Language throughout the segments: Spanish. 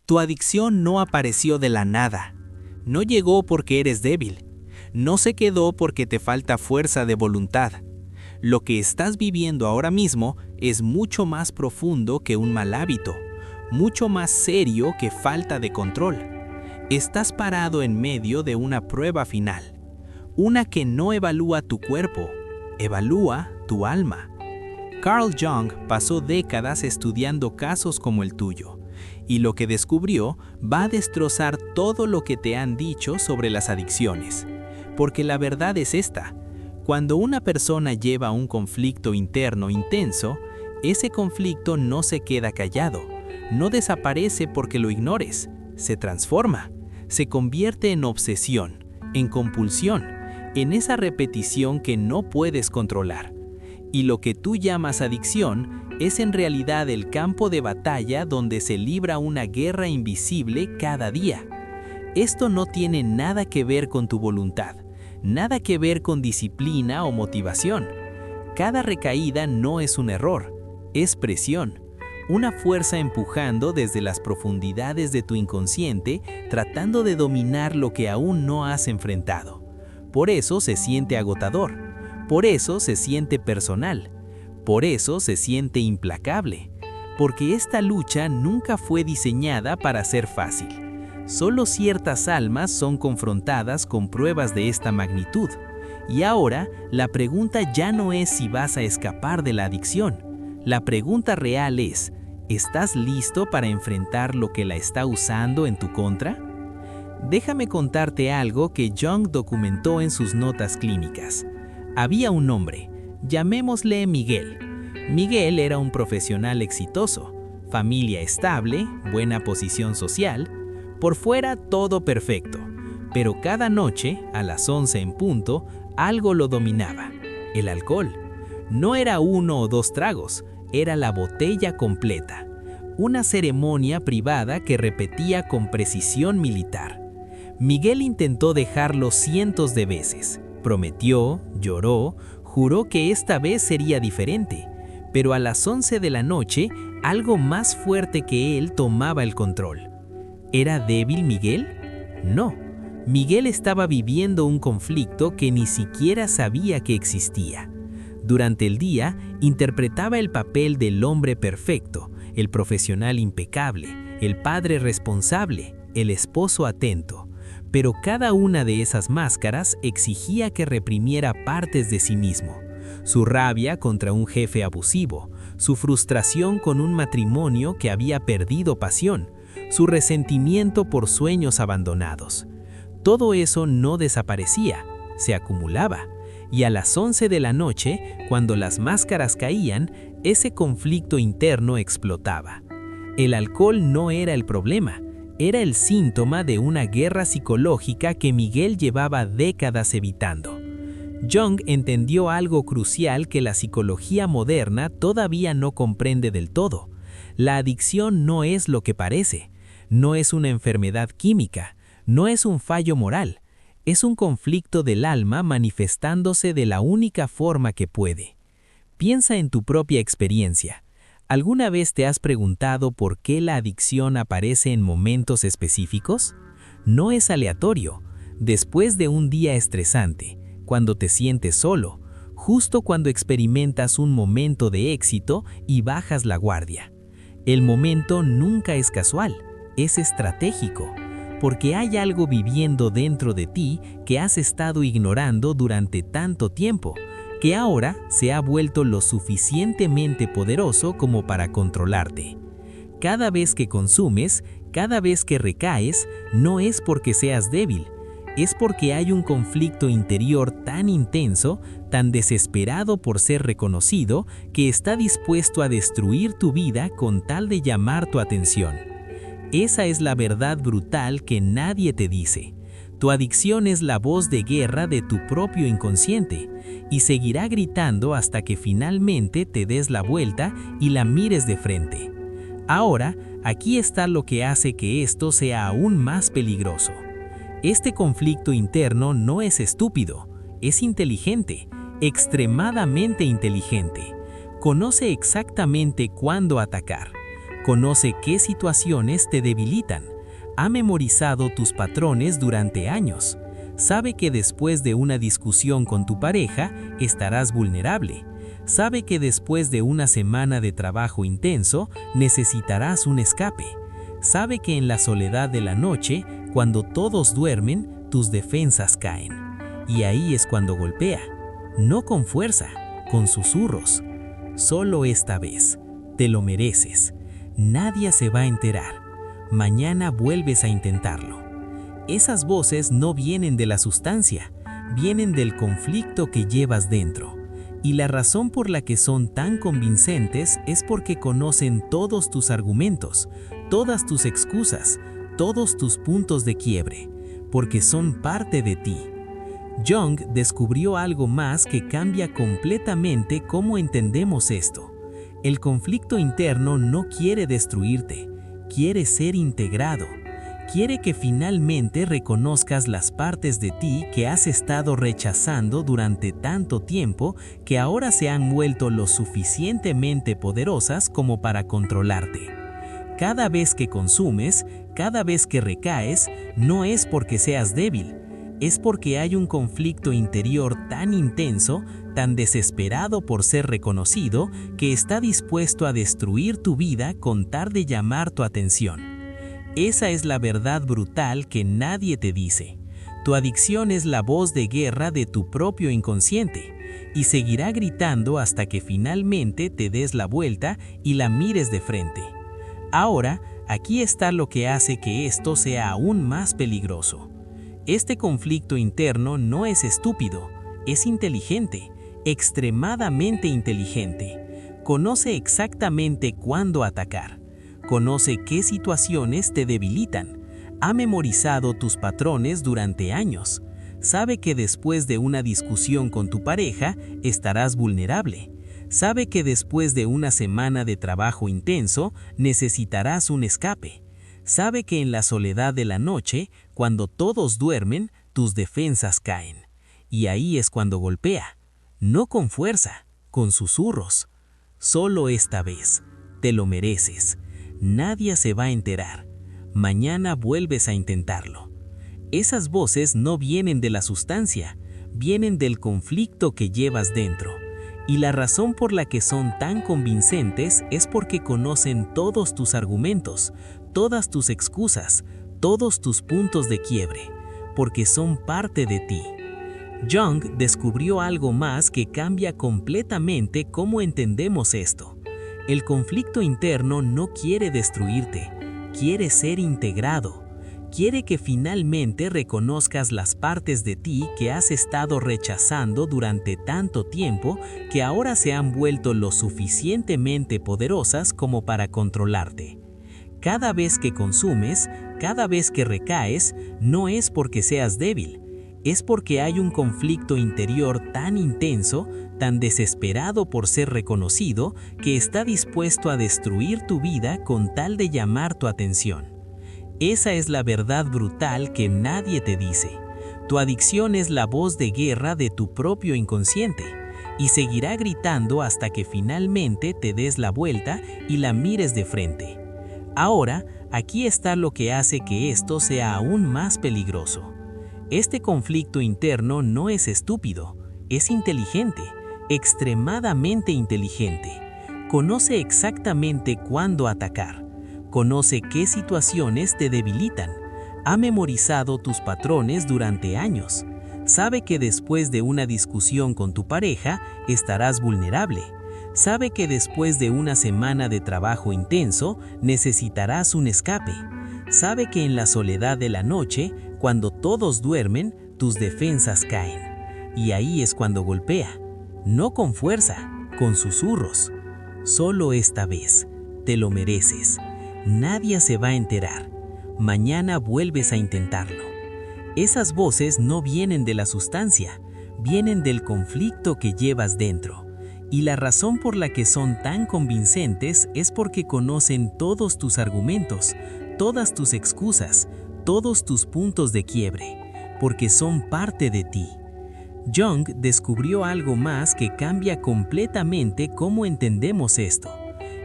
Tu adicción no apareció de la nada. No llegó porque eres débil. No se quedó porque te falta fuerza de voluntad. Lo que estás viviendo ahora mismo es mucho más profundo que un mal hábito, mucho más serio que falta de control. Estás parado en medio de una prueba final, una que no evalúa tu cuerpo, evalúa tu alma. Carl Jung pasó décadas estudiando casos como el tuyo, y lo que descubrió va a destrozar todo lo que te han dicho sobre las adicciones. Porque la verdad es esta: cuando una persona lleva un conflicto interno intenso, ese conflicto no se queda callado, no desaparece porque lo ignores, se transforma, se convierte en obsesión, en compulsión, en esa repetición que no puedes controlar. Y lo que tú llamas adicción es en realidad el campo de batalla donde se libra una guerra invisible cada día. Esto no tiene nada que ver con tu voluntad, nada que ver con disciplina o motivación. Cada recaída no es un error, es presión, una fuerza empujando desde las profundidades de tu inconsciente, tratando de dominar lo que aún no has enfrentado. Por eso se siente agotador, por eso se siente personal, por eso se siente implacable, porque esta lucha nunca fue diseñada para ser fácil. Solo ciertas almas son confrontadas con pruebas de esta magnitud. Y ahora, la pregunta ya no es si vas a escapar de la adicción. La pregunta real es: ¿estás listo para enfrentar lo que la está usando en tu contra? Déjame contarte algo que Jung documentó en sus notas clínicas. Había un hombre, llamémosle Miguel. Miguel era un profesional exitoso, familia estable, buena posición social. Por fuera todo perfecto, pero cada noche, a las 11 en punto, algo lo dominaba: el alcohol. No era 1 o 2 tragos, era la botella completa. Una ceremonia privada que repetía con precisión militar. Miguel intentó dejarlo cientos de veces. Prometió, lloró, juró que esta vez sería diferente. Pero a las 11 de la noche, algo más fuerte que él tomaba el control. ¿Era débil Miguel? No. Miguel estaba viviendo un conflicto que ni siquiera sabía que existía. Durante el día, interpretaba el papel del hombre perfecto, el profesional impecable, el padre responsable, el esposo atento. Pero cada una de esas máscaras exigía que reprimiera partes de sí mismo. Su rabia contra un jefe abusivo, su frustración con un matrimonio que había perdido pasión, su resentimiento por sueños abandonados. Todo eso no desaparecía, se acumulaba, y a las 11 de la noche, cuando las máscaras caían, ese conflicto interno explotaba. El alcohol no era el problema, era el síntoma de una guerra psicológica que Miguel llevaba décadas evitando. Jung entendió algo crucial que la psicología moderna todavía no comprende del todo. La adicción no es lo que parece, no es una enfermedad química, no es un fallo moral, es un conflicto del alma manifestándose de la única forma que puede. Piensa en tu propia experiencia. ¿Alguna vez te has preguntado por qué la adicción aparece en momentos específicos? No es aleatorio. Después de un día estresante, cuando te sientes solo, justo cuando experimentas un momento de éxito y bajas la guardia. El momento nunca es casual, es estratégico, porque hay algo viviendo dentro de ti que has estado ignorando durante tanto tiempo, que ahora se ha vuelto lo suficientemente poderoso como para controlarte. Cada vez que consumes, cada vez que recaes, no es porque seas débil, es porque hay un conflicto interior tan intenso, tan desesperado por ser reconocido, que está dispuesto a destruir tu vida con tal de llamar tu atención. Esa es la verdad brutal que nadie te dice. Tu adicción es la voz de guerra de tu propio inconsciente y seguirá gritando hasta que finalmente te des la vuelta y la mires de frente. Ahora, aquí está lo que hace que esto sea aún más peligroso. Este conflicto interno no es estúpido, es inteligente, extremadamente inteligente. Conoce exactamente cuándo atacar. Conoce qué situaciones te debilitan. Ha memorizado tus patrones durante años. Sabe que después de una discusión con tu pareja estarás vulnerable. Sabe que después de una semana de trabajo intenso necesitarás un escape. Sabe que en la soledad de la noche, cuando todos duermen, tus defensas caen. Y ahí es cuando golpea. No con fuerza, con susurros. Solo esta vez. Te lo mereces. Nadie se va a enterar. Mañana vuelves a intentarlo. Esas voces no vienen de la sustancia, vienen del conflicto que llevas dentro. Y la razón por la que son tan convincentes es porque conocen todos tus argumentos, todas tus excusas, todos tus puntos de quiebre, porque son parte de ti. Jung descubrió algo más que cambia completamente cómo entendemos esto. El conflicto interno no quiere destruirte, quiere ser integrado. Quiere que finalmente reconozcas las partes de ti que has estado rechazando durante tanto tiempo que ahora se han vuelto lo suficientemente poderosas como para controlarte. Cada vez que consumes, cada vez que recaes, no es porque seas débil, es porque hay un conflicto interior tan intenso, tan desesperado por ser reconocido, que está dispuesto a destruir tu vida con tal de llamar tu atención. Esa es la verdad brutal que nadie te dice. Tu adicción es la voz de guerra de tu propio inconsciente y seguirá gritando hasta que finalmente te des la vuelta y la mires de frente. Ahora, aquí está lo que hace que esto sea aún más peligroso. Este conflicto interno no es estúpido, es inteligente, extremadamente inteligente. Conoce exactamente cuándo atacar. Conoce qué situaciones te debilitan. Ha memorizado tus patrones durante años. Sabe que después de una discusión con tu pareja estarás vulnerable. Sabe que después de una semana de trabajo intenso necesitarás un escape. Sabe que en la soledad de la noche, cuando todos duermen, tus defensas caen. Y ahí es cuando golpea. No con fuerza, con susurros. Solo esta vez. Te lo mereces. Nadie se va a enterar. Mañana vuelves a intentarlo. Esas voces no vienen de la sustancia, vienen del conflicto que llevas dentro. Y la razón por la que son tan convincentes es porque conocen todos tus argumentos, todas tus excusas, todos tus puntos de quiebre, porque son parte de ti. Jung descubrió algo más que cambia completamente cómo entendemos esto. El conflicto interno no quiere destruirte, quiere ser integrado. Quiere que finalmente reconozcas las partes de ti que has estado rechazando durante tanto tiempo que ahora se han vuelto lo suficientemente poderosas como para controlarte. Cada vez que consumes, cada vez que recaes, no es porque seas débil, es porque hay un conflicto interior tan intenso, tan desesperado por ser reconocido, que está dispuesto a destruir tu vida con tal de llamar tu atención. Esa es la verdad brutal que nadie te dice. Tu adicción es la voz de guerra de tu propio inconsciente y seguirá gritando hasta que finalmente te des la vuelta y la mires de frente. Ahora, aquí está lo que hace que esto sea aún más peligroso. Este conflicto interno no es estúpido, es inteligente, extremadamente inteligente. Conoce exactamente cuándo atacar. Conoce qué situaciones te debilitan. Ha memorizado tus patrones durante años. Sabe que después de una discusión con tu pareja estarás vulnerable. Sabe que después de una semana de trabajo intenso necesitarás un escape. Sabe que en la soledad de la noche, cuando todos duermen, tus defensas caen. Y ahí es cuando golpea. No con fuerza, con susurros. Solo esta vez. Te lo mereces. Nadie se va a enterar. Mañana vuelves a intentarlo. Esas voces no vienen de la sustancia, vienen del conflicto que llevas dentro. Y la razón por la que son tan convincentes es porque conocen todos tus argumentos, todas tus excusas, todos tus puntos de quiebre, porque son parte de ti. Jung descubrió algo más que cambia completamente cómo entendemos esto.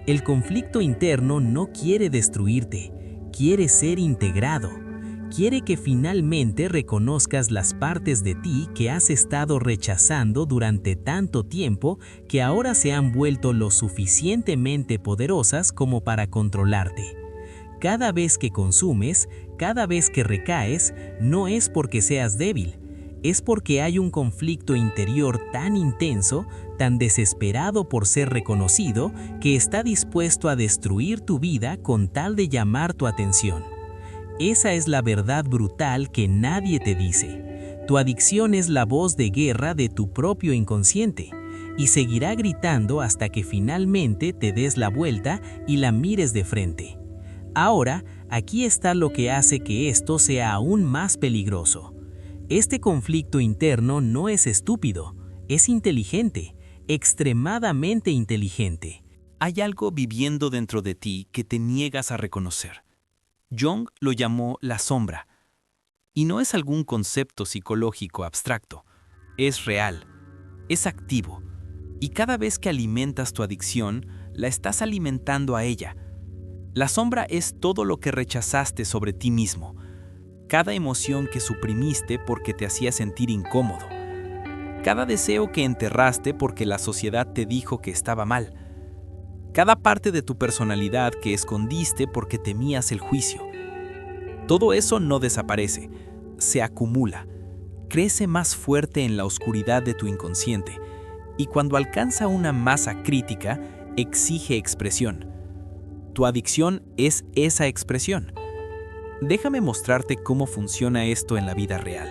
El conflicto interno no quiere destruirte, quiere ser integrado. Quiere que finalmente reconozcas las partes de ti que has estado rechazando durante tanto tiempo que ahora se han vuelto lo suficientemente poderosas como para controlarte. Cada vez que consumes, cada vez que recaes, no es porque seas débil, es porque hay un conflicto interior tan intenso, tan desesperado por ser reconocido, que está dispuesto a destruir tu vida con tal de llamar tu atención. Esa es la verdad brutal que nadie te dice. Tu adicción es la voz de guerra de tu propio inconsciente y seguirá gritando hasta que finalmente te des la vuelta y la mires de frente. Ahora, aquí está lo que hace que esto sea aún más peligroso. Este conflicto interno no es estúpido, es inteligente, extremadamente inteligente. Hay algo viviendo dentro de ti que te niegas a reconocer. Jung lo llamó la sombra. Y no es algún concepto psicológico abstracto. Es real, es activo. Y cada vez que alimentas tu adicción, la estás alimentando a ella. La sombra es todo lo que rechazaste sobre ti mismo. Cada emoción que suprimiste porque te hacía sentir incómodo. Cada deseo que enterraste porque la sociedad te dijo que estaba mal. Cada parte de tu personalidad que escondiste porque temías el juicio. Todo eso no desaparece, se acumula, crece más fuerte en la oscuridad de tu inconsciente y cuando alcanza una masa crítica, exige expresión. Tu adicción es esa expresión. Déjame mostrarte cómo funciona esto en la vida real.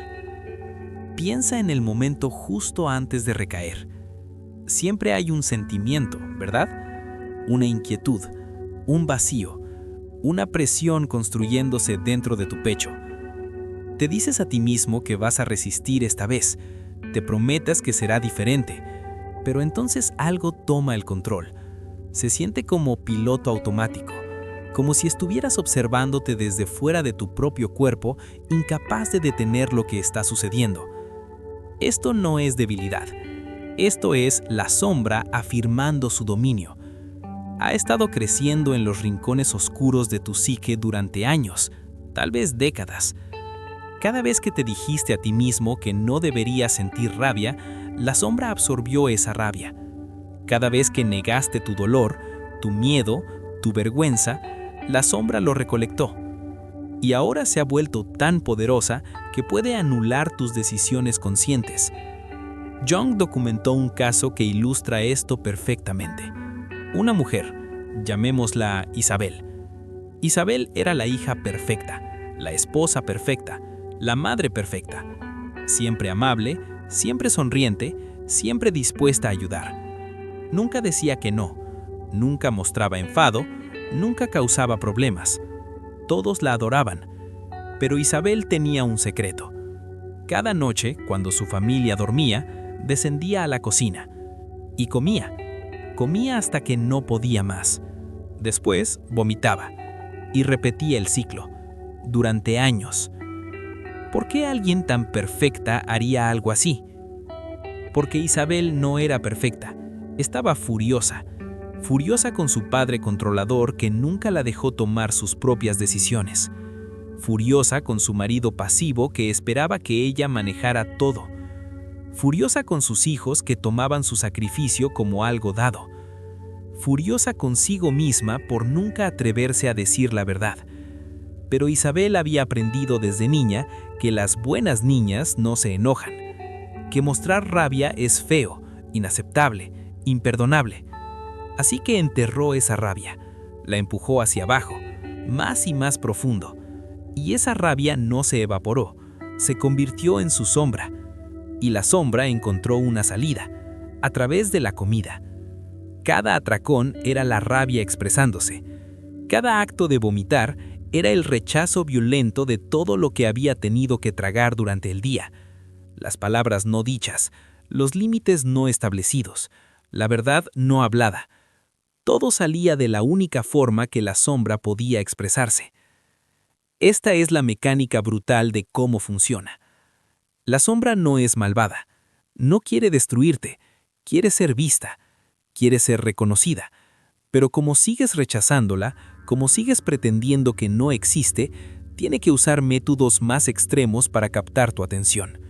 Piensa en el momento justo antes de recaer. Siempre hay un sentimiento, ¿verdad? Una inquietud, un vacío, una presión construyéndose dentro de tu pecho. Te dices a ti mismo que vas a resistir esta vez, te prometas que será diferente, pero entonces algo toma el control. Se siente como piloto automático, como si estuvieras observándote desde fuera de tu propio cuerpo, incapaz de detener lo que está sucediendo. Esto no es debilidad, esto es la sombra afirmando su dominio. Ha estado creciendo en los rincones oscuros de tu psique durante años, tal vez décadas. Cada vez que te dijiste a ti mismo que no deberías sentir rabia, la sombra absorbió esa rabia. Cada vez que negaste tu dolor, tu miedo, tu vergüenza, la sombra lo recolectó. Y ahora se ha vuelto tan poderosa que puede anular tus decisiones conscientes. Jung documentó un caso que ilustra esto perfectamente. Una mujer, llamémosla Isabel. Isabel era la hija perfecta, la esposa perfecta, la madre perfecta. Siempre amable, siempre sonriente, siempre dispuesta a ayudar. Nunca decía que no, nunca mostraba enfado, nunca causaba problemas. Todos la adoraban. Pero Isabel tenía un secreto. Cada noche, cuando su familia dormía, descendía a la cocina y comía. Comía hasta que no podía más. Después vomitaba y repetía el ciclo, durante años. ¿Por qué alguien tan perfecta haría algo así? Porque Isabel no era perfecta, estaba furiosa. Furiosa con su padre controlador que nunca la dejó tomar sus propias decisiones. Furiosa con su marido pasivo que esperaba que ella manejara todo. Furiosa con sus hijos que tomaban su sacrificio como algo dado. Furiosa consigo misma por nunca atreverse a decir la verdad. Pero Isabel había aprendido desde niña que las buenas niñas no se enojan, que mostrar rabia es feo, inaceptable, imperdonable. Así que enterró esa rabia, la empujó hacia abajo, más y más profundo, y esa rabia no se evaporó, se convirtió en su sombra. Y la sombra encontró una salida, a través de la comida. Cada atracón era la rabia expresándose. Cada acto de vomitar era el rechazo violento de todo lo que había tenido que tragar durante el día. Las palabras no dichas, los límites no establecidos, la verdad no hablada. Todo salía de la única forma que la sombra podía expresarse. Esta es la mecánica brutal de cómo funciona. La sombra no es malvada, no quiere destruirte, quiere ser vista, quiere ser reconocida. Pero como sigues rechazándola, como sigues pretendiendo que no existe, tiene que usar métodos más extremos para captar tu atención.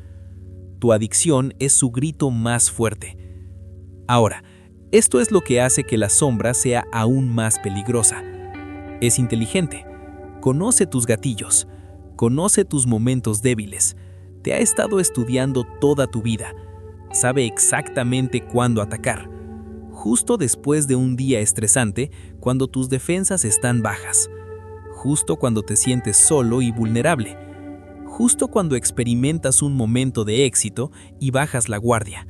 Tu adicción es su grito más fuerte. Ahora, esto es lo que hace que la sombra sea aún más peligrosa. Es inteligente. Conoce tus gatillos. Conoce tus momentos débiles. Te ha estado estudiando toda tu vida. Sabe exactamente cuándo atacar. Justo después de un día estresante, cuando tus defensas están bajas. Justo cuando te sientes solo y vulnerable. Justo cuando experimentas un momento de éxito y bajas la guardia.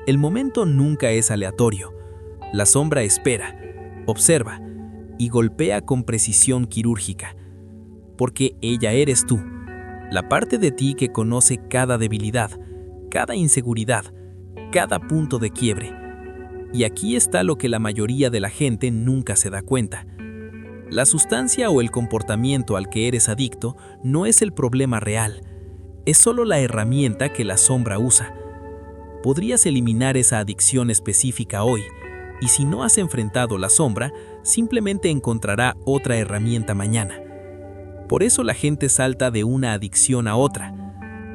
El momento nunca es aleatorio. La sombra espera, observa y golpea con precisión quirúrgica. Porque ella eres tú, la parte de ti que conoce cada debilidad, cada inseguridad, cada punto de quiebre. Y aquí está lo que la mayoría de la gente nunca se da cuenta. La sustancia o el comportamiento al que eres adicto no es el problema real, es solo la herramienta que la sombra usa. Podrías eliminar esa adicción específica hoy, y si no has enfrentado la sombra, simplemente encontrará otra herramienta mañana. Por eso la gente salta de una adicción a otra.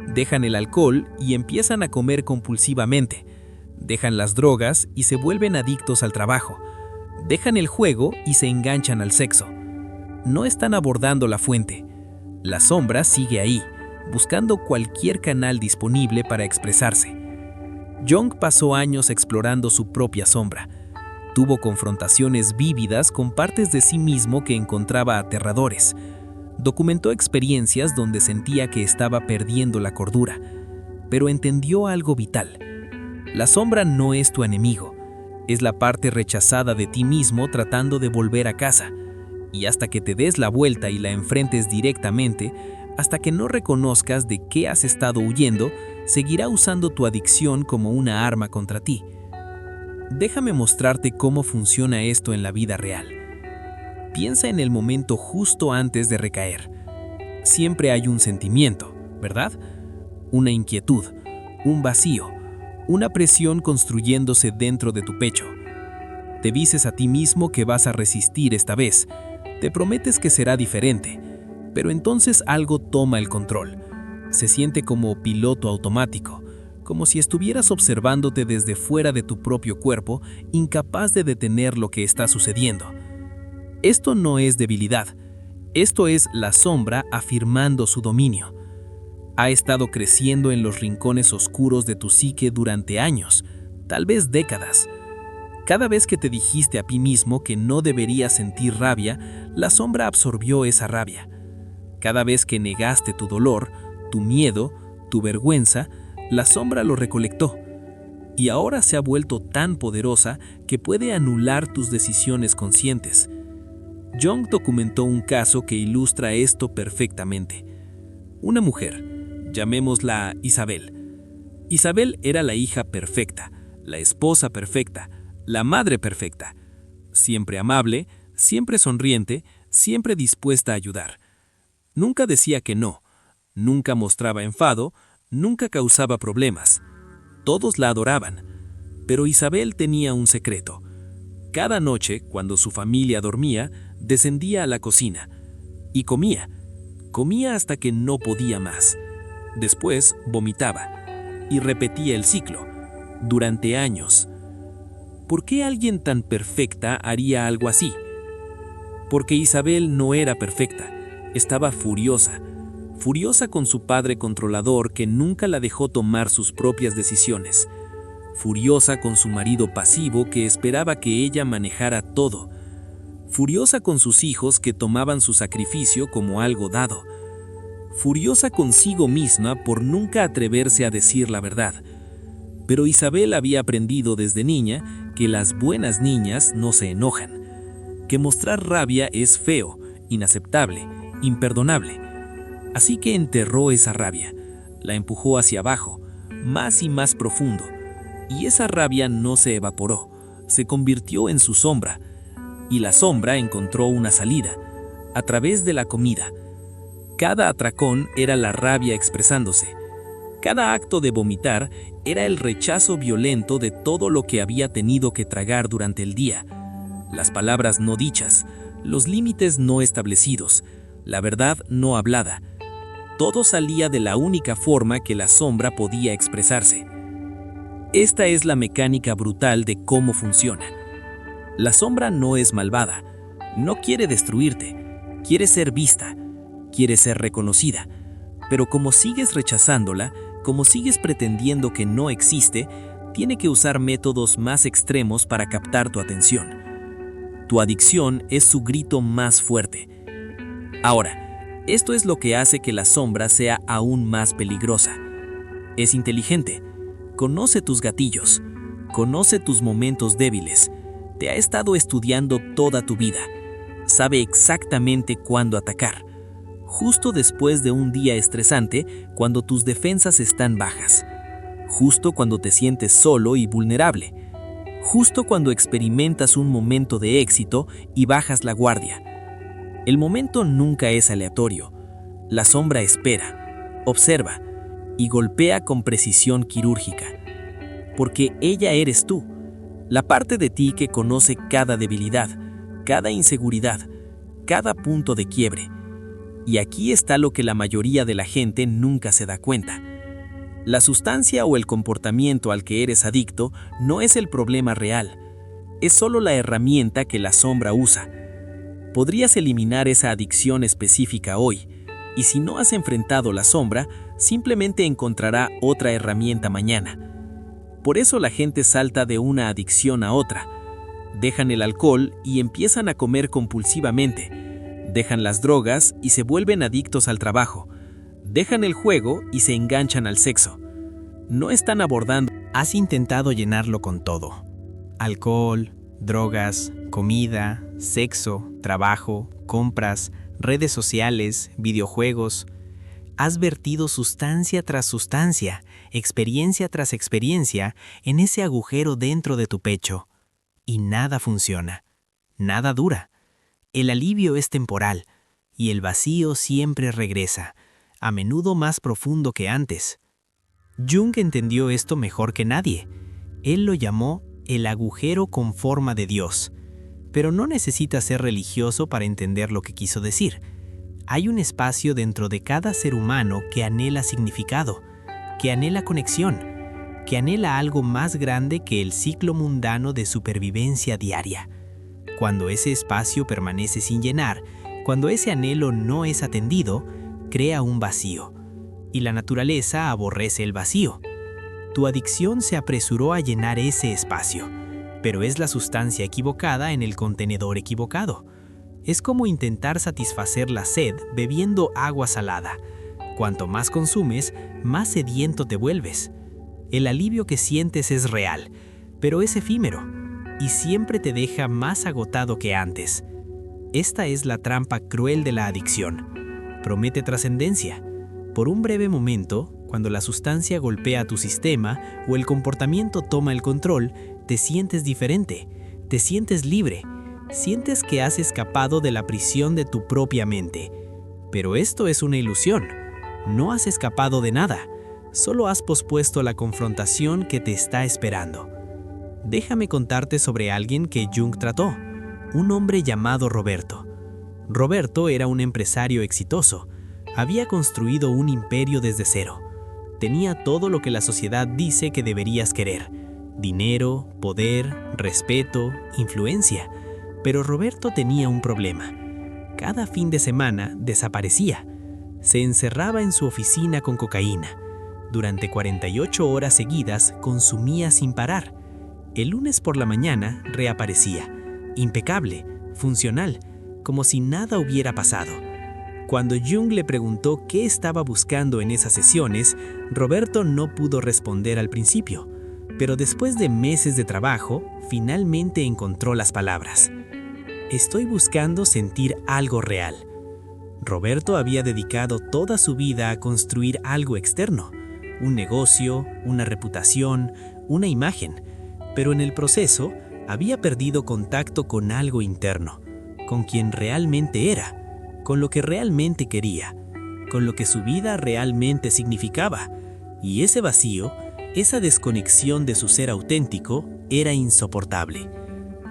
Dejan el alcohol y empiezan a comer compulsivamente. Dejan las drogas y se vuelven adictos al trabajo. Dejan el juego y se enganchan al sexo. No están abordando la fuente. La sombra sigue ahí, buscando cualquier canal disponible para expresarse. Jung pasó años explorando su propia sombra. Tuvo confrontaciones vívidas con partes de sí mismo que encontraba aterradores. Documentó experiencias donde sentía que estaba perdiendo la cordura, pero entendió algo vital. La sombra no es tu enemigo, es la parte rechazada de ti mismo tratando de volver a casa. Y hasta que te des la vuelta y la enfrentes directamente, hasta que no reconozcas de qué has estado huyendo, seguirá usando tu adicción como una arma contra ti. Déjame mostrarte cómo funciona esto en la vida real. Piensa en el momento justo antes de recaer. Siempre hay un sentimiento, ¿verdad? Una inquietud, un vacío, una presión construyéndose dentro de tu pecho. Te dices a ti mismo que vas a resistir esta vez. Te prometes que será diferente, pero entonces algo toma el control. Se siente como piloto automático, como si estuvieras observándote desde fuera de tu propio cuerpo, incapaz de detener lo que está sucediendo. Esto no es debilidad, esto es la sombra afirmando su dominio. Ha estado creciendo en los rincones oscuros de tu psique durante años, tal vez décadas. Cada vez que te dijiste a ti mismo que no deberías sentir rabia, la sombra absorbió esa rabia. Cada vez que negaste tu dolor, tu miedo, tu vergüenza, la sombra lo recolectó. Y ahora se ha vuelto tan poderosa que puede anular tus decisiones conscientes. Jung documentó un caso que ilustra esto perfectamente. Una mujer, llamémosla Isabel. Isabel era la hija perfecta, la esposa perfecta, la madre perfecta. Siempre amable, siempre sonriente, siempre dispuesta a ayudar. Nunca decía que no, nunca mostraba enfado, nunca causaba problemas. Todos la adoraban. Pero Isabel tenía un secreto. Cada noche, cuando su familia dormía, descendía a la cocina y comía. Comía hasta que no podía más. Después vomitaba y repetía el ciclo durante años. ¿Por qué alguien tan perfecta haría algo así? Porque Isabel no era perfecta, estaba furiosa. Furiosa con su padre controlador que nunca la dejó tomar sus propias decisiones. Furiosa con su marido pasivo que esperaba que ella manejara todo. Furiosa con sus hijos que tomaban su sacrificio como algo dado. Furiosa consigo misma por nunca atreverse a decir la verdad. Pero Isabel había aprendido desde niña que las buenas niñas no se enojan, que mostrar rabia es feo, inaceptable, imperdonable. Así que enterró esa rabia, la empujó hacia abajo, más y más profundo, y esa rabia no se evaporó, se convirtió en su sombra, y la sombra encontró una salida, a través de la comida. Cada atracón era la rabia expresándose. Cada acto de vomitar era el rechazo violento de todo lo que había tenido que tragar durante el día. las palabras no dichas, los límites no establecidos, la verdad no hablada. Todo salía de la única forma que la sombra podía expresarse. Esta es la mecánica brutal de cómo funciona. La sombra no es malvada, no quiere destruirte, quiere ser vista, quiere ser reconocida, pero como sigues rechazándola, como sigues pretendiendo que no existe, tiene que usar métodos más extremos para captar tu atención. Tu adicción es su grito más fuerte. Ahora, esto es lo que hace que la sombra sea aún más peligrosa. Es inteligente, conoce tus gatillos, conoce tus momentos débiles, te ha estado estudiando toda tu vida, sabe exactamente cuándo atacar, justo después de un día estresante, cuando tus defensas están bajas, justo cuando te sientes solo y vulnerable, justo cuando experimentas un momento de éxito y bajas la guardia. El momento nunca es aleatorio. La sombra espera, observa y golpea con precisión quirúrgica. Porque ella eres tú, la parte de ti que conoce cada debilidad, cada inseguridad, cada punto de quiebre. Y aquí está lo que la mayoría de la gente nunca se da cuenta. La sustancia o el comportamiento al que eres adicto no es el problema real, es solo la herramienta que la sombra usa. Podrías eliminar esa adicción específica hoy, y si no has enfrentado la sombra, simplemente encontrará otra herramienta mañana. Por eso la gente salta de una adicción a otra. Dejan el alcohol y empiezan a comer compulsivamente. Dejan las drogas y se vuelven adictos al trabajo. Dejan el juego y se enganchan al sexo. No están abordando. Has intentado llenarlo con todo. Alcohol, drogas, comida, sexo, trabajo, compras, redes sociales, videojuegos. Has vertido sustancia tras sustancia, experiencia tras experiencia en ese agujero dentro de tu pecho. Y nada funciona. Nada dura. El alivio es temporal y el vacío siempre regresa, a menudo más profundo que antes. Jung entendió esto mejor que nadie. Él lo llamó el agujero con forma de Dios. Pero no necesitas ser religioso para entender lo que quiso decir. Hay un espacio dentro de cada ser humano que anhela significado, que anhela conexión, que anhela algo más grande que el ciclo mundano de supervivencia diaria. Cuando ese espacio permanece sin llenar, cuando ese anhelo no es atendido, crea un vacío. Y la naturaleza aborrece el vacío. Tu adicción se apresuró a llenar ese espacio, pero es la sustancia equivocada en el contenedor equivocado. Es como intentar satisfacer la sed bebiendo agua salada. Cuanto más consumes, más sediento te vuelves. El alivio que sientes es real, pero es efímero, y siempre te deja más agotado que antes. Esta es la trampa cruel de la adicción. Promete trascendencia. Por un breve momento, cuando la sustancia golpea tu sistema o el comportamiento toma el control, te sientes diferente, te sientes libre, sientes que has escapado de la prisión de tu propia mente. Pero esto es una ilusión. No has escapado de nada, solo has pospuesto la confrontación que te está esperando. Déjame contarte sobre alguien que Jung trató, un hombre llamado Roberto. Roberto era un empresario exitoso. Había construido un imperio desde cero. Tenía todo lo que la sociedad dice que deberías querer: dinero, poder, respeto, influencia. Pero Roberto tenía un problema. Cada fin de semana desaparecía. Se encerraba en su oficina con cocaína. Durante 48 horas seguidas consumía sin parar. El lunes por la mañana reaparecía, impecable, funcional, como si nada hubiera pasado. Cuando Jung le preguntó qué estaba buscando en esas sesiones, Roberto no pudo responder al principio, pero después de meses de trabajo, finalmente encontró las palabras. Estoy buscando sentir algo real. Roberto había dedicado toda su vida a construir algo externo, un negocio, una reputación, una imagen, pero en el proceso había perdido contacto con algo interno, con quien realmente era, con lo que realmente quería, con lo que su vida realmente significaba, y ese vacío, esa desconexión de su ser auténtico, era insoportable.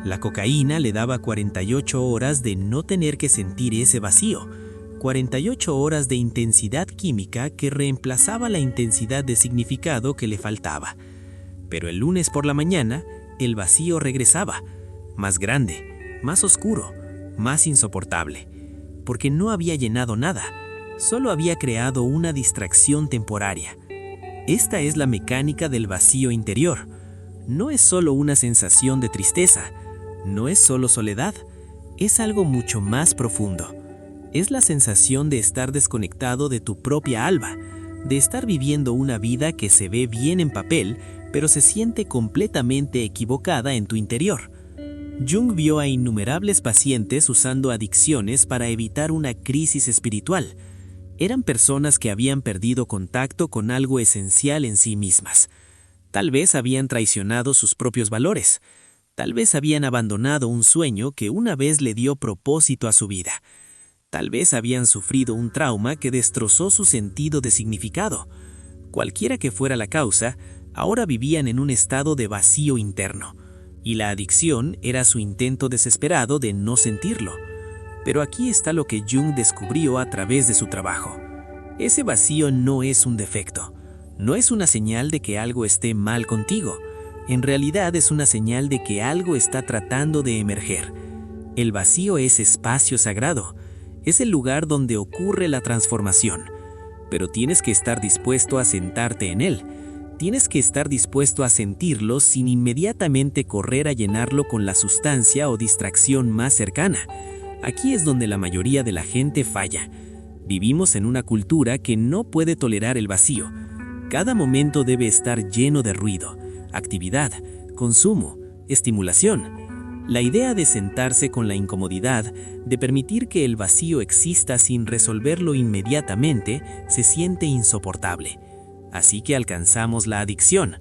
La cocaína le daba 48 horas de no tener que sentir ese vacío, 48 horas de intensidad química que reemplazaba la intensidad de significado que le faltaba. Pero el lunes por la mañana, el vacío regresaba, más grande, más oscuro, más insoportable, porque no había llenado nada, solo había creado una distracción temporaria. Esta es la mecánica del vacío interior. No es solo una sensación de tristeza, no es solo soledad, es algo mucho más profundo. Es la sensación de estar desconectado de tu propia alma, de estar viviendo una vida que se ve bien en papel, pero se siente completamente equivocada en tu interior. Jung vio a innumerables pacientes usando adicciones para evitar una crisis espiritual. Eran personas que habían perdido contacto con algo esencial en sí mismas. Tal vez habían traicionado sus propios valores. Tal vez habían abandonado un sueño que una vez le dio propósito a su vida. Tal vez habían sufrido un trauma que destrozó su sentido de significado. Cualquiera que fuera la causa, ahora vivían en un estado de vacío interno, y la adicción era su intento desesperado de no sentirlo. Pero aquí está lo que Jung descubrió a través de su trabajo. Ese vacío no es un defecto, no es una señal de que algo esté mal contigo. En realidad es una señal de que algo está tratando de emerger. El vacío es espacio sagrado, es el lugar donde ocurre la transformación. Pero tienes que estar dispuesto a sentarte en él. Tienes que estar dispuesto a sentirlo sin inmediatamente correr a llenarlo con la sustancia o distracción más cercana. Aquí es donde la mayoría de la gente falla. Vivimos en una cultura que no puede tolerar el vacío. Cada momento debe estar lleno de ruido, actividad, consumo, estimulación. La idea de sentarse con la incomodidad, de permitir que el vacío exista sin resolverlo inmediatamente, se siente insoportable. Así que alcanzamos la adicción.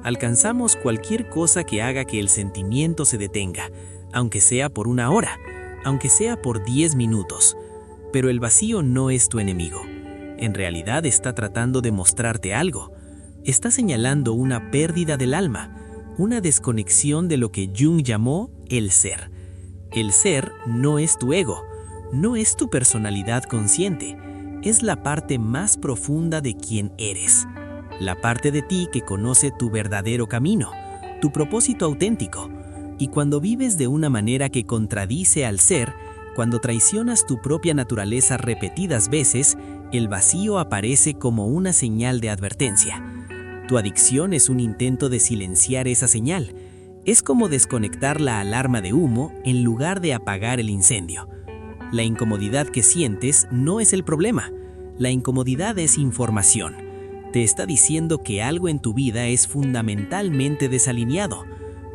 Alcanzamos cualquier cosa que haga que el sentimiento se detenga, aunque sea por una hora, aunque sea por 10 minutos. Pero el vacío no es tu enemigo. En realidad está tratando de mostrarte algo. Está señalando una pérdida del alma, una desconexión de lo que Jung llamó el ser. El ser no es tu ego, no es tu personalidad consciente, es la parte más profunda de quien eres. La parte de ti que conoce tu verdadero camino, tu propósito auténtico. Y cuando vives de una manera que contradice al ser, cuando traicionas tu propia naturaleza repetidas veces, el vacío aparece como una señal de advertencia. Tu adicción es un intento de silenciar esa señal. Es como desconectar la alarma de humo en lugar de apagar el incendio. La incomodidad que sientes no es el problema. La incomodidad es información. Te está diciendo que algo en tu vida es fundamentalmente desalineado,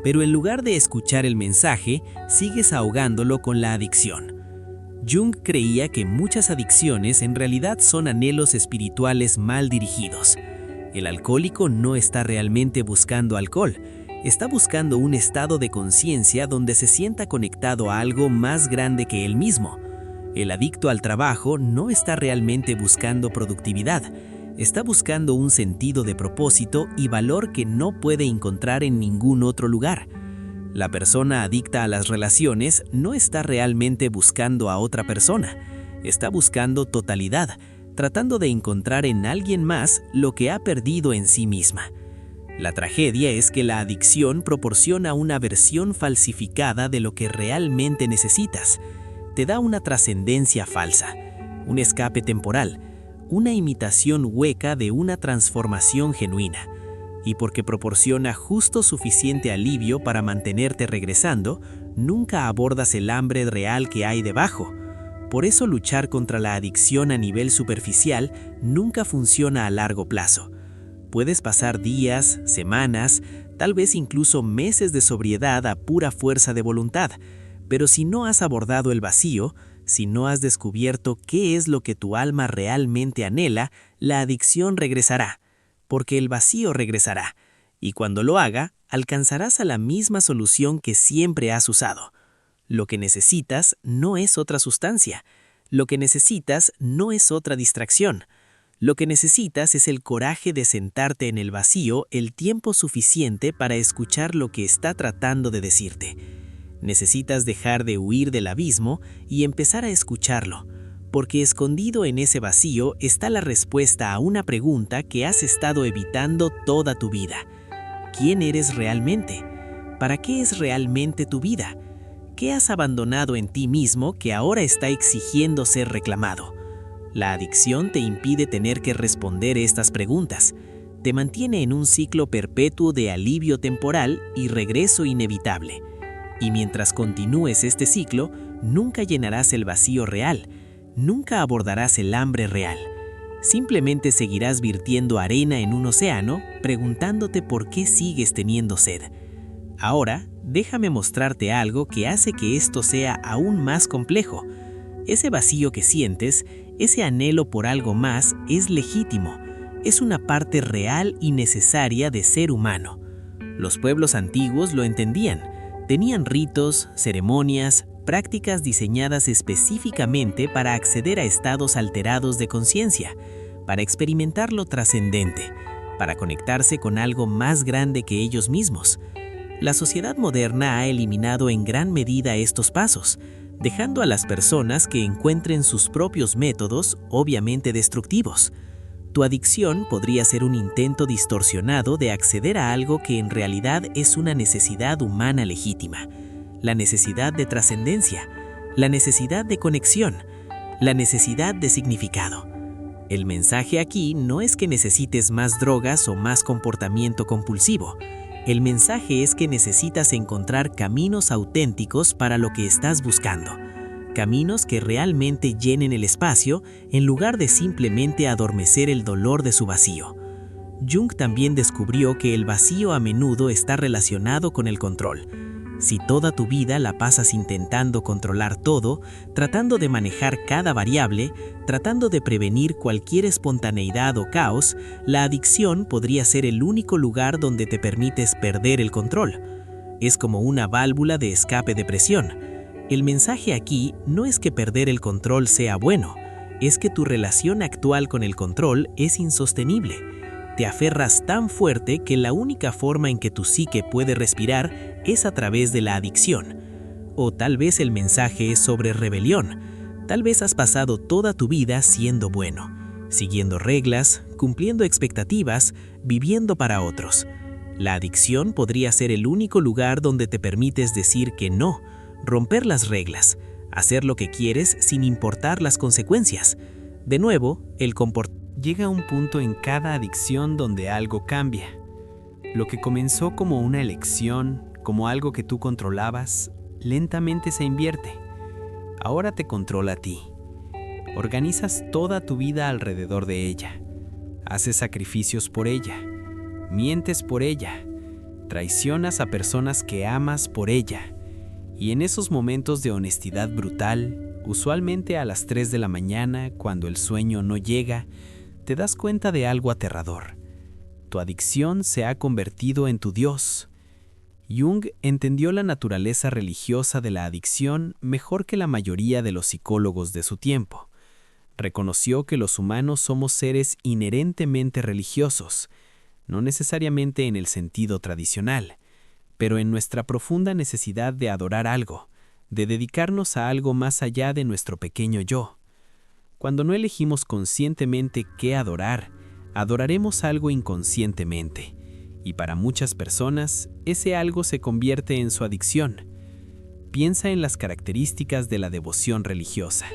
pero en lugar de escuchar el mensaje, sigues ahogándolo con la adicción. Jung creía que muchas adicciones en realidad son anhelos espirituales mal dirigidos. El alcohólico no está realmente buscando alcohol, está buscando un estado de conciencia donde se sienta conectado a algo más grande que él mismo. El adicto al trabajo no está realmente buscando productividad, está buscando un sentido de propósito y valor que no puede encontrar en ningún otro lugar. La persona adicta a las relaciones no está realmente buscando a otra persona, está buscando totalidad, tratando de encontrar en alguien más lo que ha perdido en sí misma. La tragedia es que la adicción proporciona una versión falsificada de lo que realmente necesitas. Te da una trascendencia falsa, un escape temporal, una imitación hueca de una transformación genuina. Y porque proporciona justo suficiente alivio para mantenerte regresando, nunca abordas el hambre real que hay debajo. Por eso luchar contra la adicción a nivel superficial nunca funciona a largo plazo. Puedes pasar días, semanas, tal vez incluso meses de sobriedad a pura fuerza de voluntad, pero si no has abordado el vacío, si no has descubierto qué es lo que tu alma realmente anhela, la adicción regresará, porque el vacío regresará, y cuando lo haga, alcanzarás a la misma solución que siempre has usado. Lo que necesitas no es otra sustancia. Lo que necesitas no es otra distracción. Lo que necesitas es el coraje de sentarte en el vacío el tiempo suficiente para escuchar lo que está tratando de decirte. Necesitas dejar de huir del abismo y empezar a escucharlo, porque escondido en ese vacío está la respuesta a una pregunta que has estado evitando toda tu vida. ¿Quién eres realmente? ¿Para qué es realmente tu vida? ¿Qué has abandonado en ti mismo que ahora está exigiendo ser reclamado? La adicción te impide tener que responder estas preguntas. Te mantiene en un ciclo perpetuo de alivio temporal y regreso inevitable. Y mientras continúes este ciclo, nunca llenarás el vacío real, nunca abordarás el hambre real. Simplemente seguirás virtiendo arena en un océano, preguntándote por qué sigues teniendo sed. Ahora, déjame mostrarte algo que hace que esto sea aún más complejo. Ese vacío que sientes, ese anhelo por algo más, es legítimo. Es una parte real y necesaria de ser humano. Los pueblos antiguos lo entendían. Tenían ritos, ceremonias, prácticas diseñadas específicamente para acceder a estados alterados de conciencia, para experimentar lo trascendente, para conectarse con algo más grande que ellos mismos. La sociedad moderna ha eliminado en gran medida estos pasos, dejando a las personas que encuentren sus propios métodos, obviamente destructivos. Tu adicción podría ser un intento distorsionado de acceder a algo que en realidad es una necesidad humana legítima. La necesidad de trascendencia, la necesidad de conexión, la necesidad de significado. El mensaje aquí no es que necesites más drogas o más comportamiento compulsivo. El mensaje es que necesitas encontrar caminos auténticos para lo que estás buscando. Caminos que realmente llenen el espacio en lugar de simplemente adormecer el dolor de su vacío. Jung también descubrió que el vacío a menudo está relacionado con el control. Si toda tu vida la pasas intentando controlar todo, tratando de manejar cada variable, tratando de prevenir cualquier espontaneidad o caos, la adicción podría ser el único lugar donde te permites perder el control. Es como una válvula de escape de presión. El mensaje aquí no es que perder el control sea bueno, es que tu relación actual con el control es insostenible. Te aferras tan fuerte que la única forma en que tu psique puede respirar es a través de la adicción. O tal vez el mensaje es sobre rebelión. Tal vez has pasado toda tu vida siendo bueno, siguiendo reglas, cumpliendo expectativas, viviendo para otros. La adicción podría ser el único lugar donde te permites decir que no, romper las reglas, hacer lo que quieres sin importar las consecuencias. De nuevo, el comportamiento. Llega un punto en cada adicción donde algo cambia. Lo que comenzó como una elección, como algo que tú controlabas, lentamente se invierte. Ahora te controla a ti. Organizas toda tu vida alrededor de ella. Haces sacrificios por ella. Mientes por ella. Traicionas a personas que amas por ella. Y en esos momentos de honestidad brutal, usualmente a las 3 de la mañana, cuando el sueño no llega, te das cuenta de algo aterrador. Tu adicción se ha convertido en tu Dios. Jung entendió la naturaleza religiosa de la adicción mejor que la mayoría de los psicólogos de su tiempo. Reconoció que los humanos somos seres inherentemente religiosos, no necesariamente en el sentido tradicional, pero en nuestra profunda necesidad de adorar algo, de dedicarnos a algo más allá de nuestro pequeño yo. Cuando no elegimos conscientemente qué adorar, adoraremos algo inconscientemente, y para muchas personas, ese algo se convierte en su adicción. Piensa en las características de la devoción religiosa.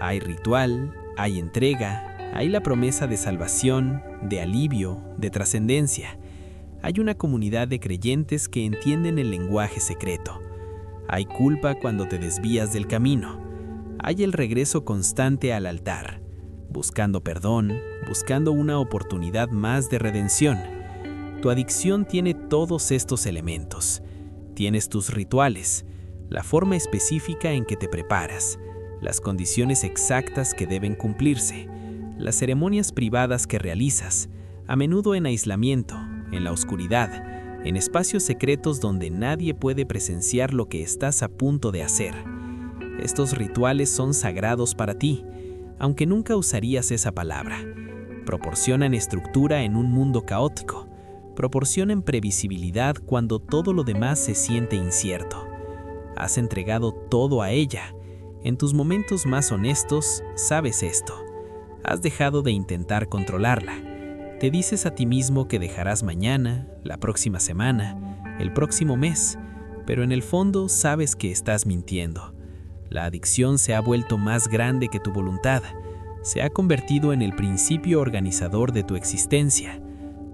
Hay ritual, hay entrega, hay la promesa de salvación, de alivio, de trascendencia. Hay una comunidad de creyentes que entienden el lenguaje secreto. Hay culpa cuando te desvías del camino. Hay el regreso constante al altar, buscando perdón, buscando una oportunidad más de redención. Tu adicción tiene todos estos elementos. Tienes tus rituales, la forma específica en que te preparas, las condiciones exactas que deben cumplirse, las ceremonias privadas que realizas, a menudo en aislamiento, en la oscuridad, en espacios secretos donde nadie puede presenciar lo que estás a punto de hacer. Estos rituales son sagrados para ti, aunque nunca usarías esa palabra. Proporcionan estructura en un mundo caótico. Proporcionan previsibilidad cuando todo lo demás se siente incierto. Has entregado todo a ella. En tus momentos más honestos, sabes esto. Has dejado de intentar controlarla. Te dices a ti mismo que dejarás mañana, la próxima semana, el próximo mes, pero en el fondo sabes que estás mintiendo. La adicción se ha vuelto más grande que tu voluntad. Se ha convertido en el principio organizador de tu existencia.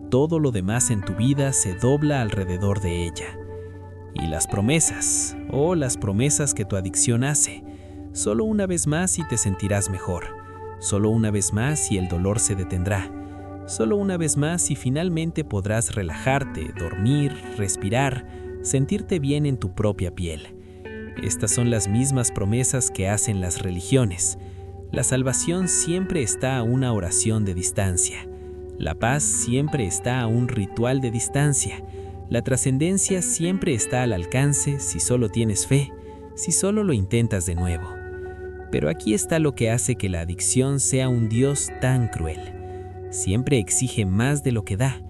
Todo lo demás en tu vida se dobla alrededor de ella. Y las promesas, las promesas que tu adicción hace, solo una vez más y te sentirás mejor. Solo una vez más y el dolor se detendrá. Solo una vez más y finalmente podrás relajarte, dormir, respirar, sentirte bien en tu propia piel. Estas son las mismas promesas que hacen las religiones. La salvación siempre está a una oración de distancia. La paz siempre está a un ritual de distancia. La trascendencia siempre está al alcance si solo tienes fe, si solo lo intentas de nuevo. Pero aquí está lo que hace que la adicción sea un Dios tan cruel. Siempre exige más de lo que da.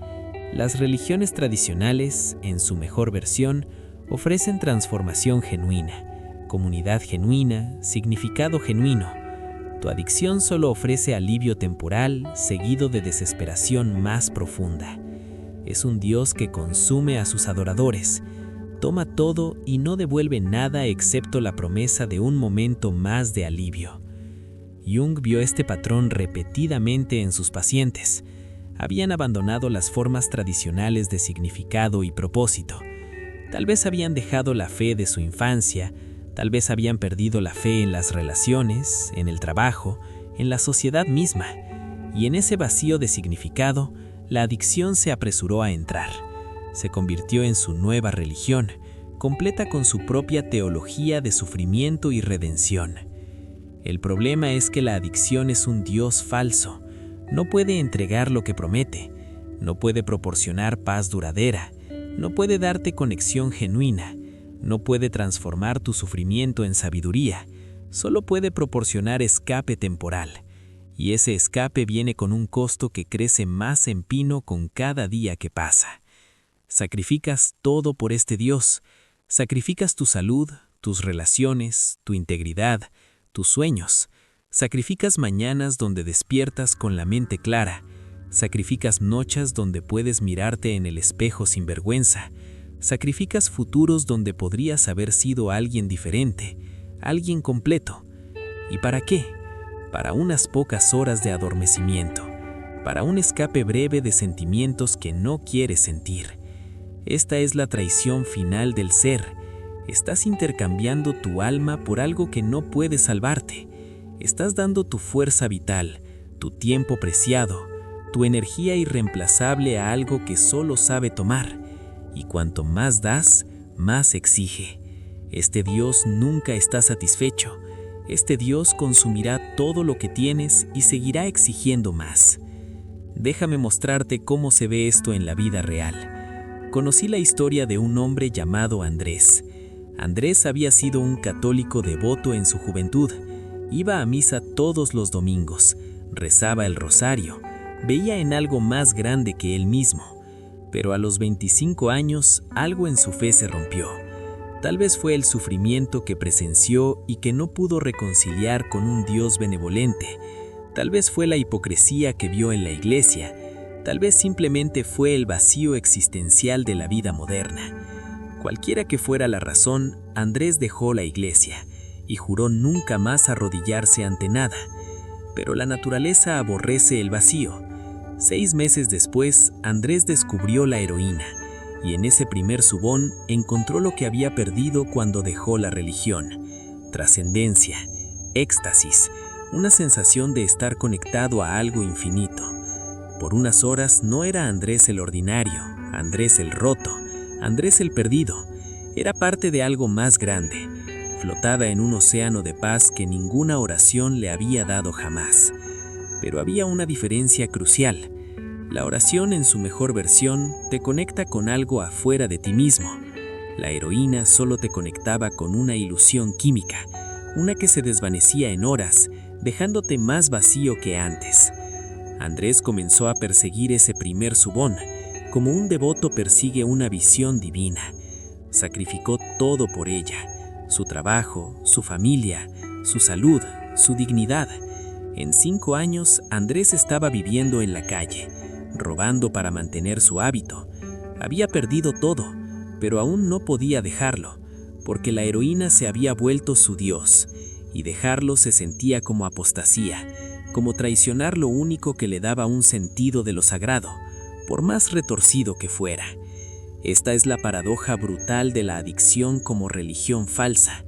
Las religiones tradicionales, en su mejor versión, ofrecen transformación genuina, comunidad genuina, significado genuino. Tu adicción solo ofrece alivio temporal, seguido de desesperación más profunda. Es un Dios que consume a sus adoradores, toma todo y no devuelve nada excepto la promesa de un momento más de alivio. Jung vio este patrón repetidamente en sus pacientes. Habían abandonado las formas tradicionales de significado y propósito. Tal vez habían dejado la fe de su infancia, tal vez habían perdido la fe en las relaciones, en el trabajo, en la sociedad misma. Y en ese vacío de significado, la adicción se apresuró a entrar. Se convirtió en su nueva religión, completa con su propia teología de sufrimiento y redención. El problema es que la adicción es un Dios falso. No puede entregar lo que promete, no puede proporcionar paz duradera, no puede darte conexión genuina, no puede transformar tu sufrimiento en sabiduría, solo puede proporcionar escape temporal. Y ese escape viene con un costo que crece más en pino con cada día que pasa. Sacrificas todo por este Dios. Sacrificas tu salud, tus relaciones, tu integridad, tus sueños. Sacrificas mañanas donde despiertas con la mente clara. Sacrificas noches donde puedes mirarte en el espejo sin vergüenza. Sacrificas futuros donde podrías haber sido alguien diferente, alguien completo. ¿Y para qué? Para unas pocas horas de adormecimiento, para un escape breve de sentimientos que no quieres sentir. Esta es la traición final del ser. Estás intercambiando tu alma por algo que no puede salvarte. Estás dando tu fuerza vital, tu tiempo preciado, tu energía irreemplazable a algo que solo sabe tomar. Y cuanto más das, más exige. Este Dios nunca está satisfecho. Este Dios consumirá todo lo que tienes y seguirá exigiendo más. Déjame mostrarte cómo se ve esto en la vida real. Conocí la historia de un hombre llamado Andrés. Andrés había sido un católico devoto en su juventud. Iba a misa todos los domingos, rezaba el rosario, veía en algo más grande que él mismo. Pero a los 25 años, algo en su fe se rompió. Tal vez fue el sufrimiento que presenció y que no pudo reconciliar con un Dios benevolente. Tal vez fue la hipocresía que vio en la iglesia. Tal vez simplemente fue el vacío existencial de la vida moderna. Cualquiera que fuera la razón, Andrés dejó la iglesia y juró nunca más arrodillarse ante nada. Pero la naturaleza aborrece el vacío. 6 meses después, Andrés descubrió la heroína. Y en ese primer subón encontró lo que había perdido cuando dejó la religión: trascendencia, éxtasis, una sensación de estar conectado a algo infinito. Por unas horas no era Andrés el ordinario, Andrés el roto, Andrés el perdido. Era parte de algo más grande, flotaba en un océano de paz que ninguna oración le había dado jamás. Pero había una diferencia crucial. La oración en su mejor versión te conecta con algo afuera de ti mismo. La heroína solo te conectaba con una ilusión química, una que se desvanecía en horas, dejándote más vacío que antes. Andrés comenzó a perseguir ese primer subón, como un devoto persigue una visión divina. Sacrificó todo por ella, su trabajo, su familia, su salud, su dignidad. En 5 años, Andrés estaba viviendo en la calle, robando para mantener su hábito. Había perdido todo, pero aún no podía dejarlo, porque la heroína se había vuelto su dios, y dejarlo se sentía como apostasía, como traicionar lo único que le daba un sentido de lo sagrado, por más retorcido que fuera. Esta es la paradoja brutal de la adicción como religión falsa.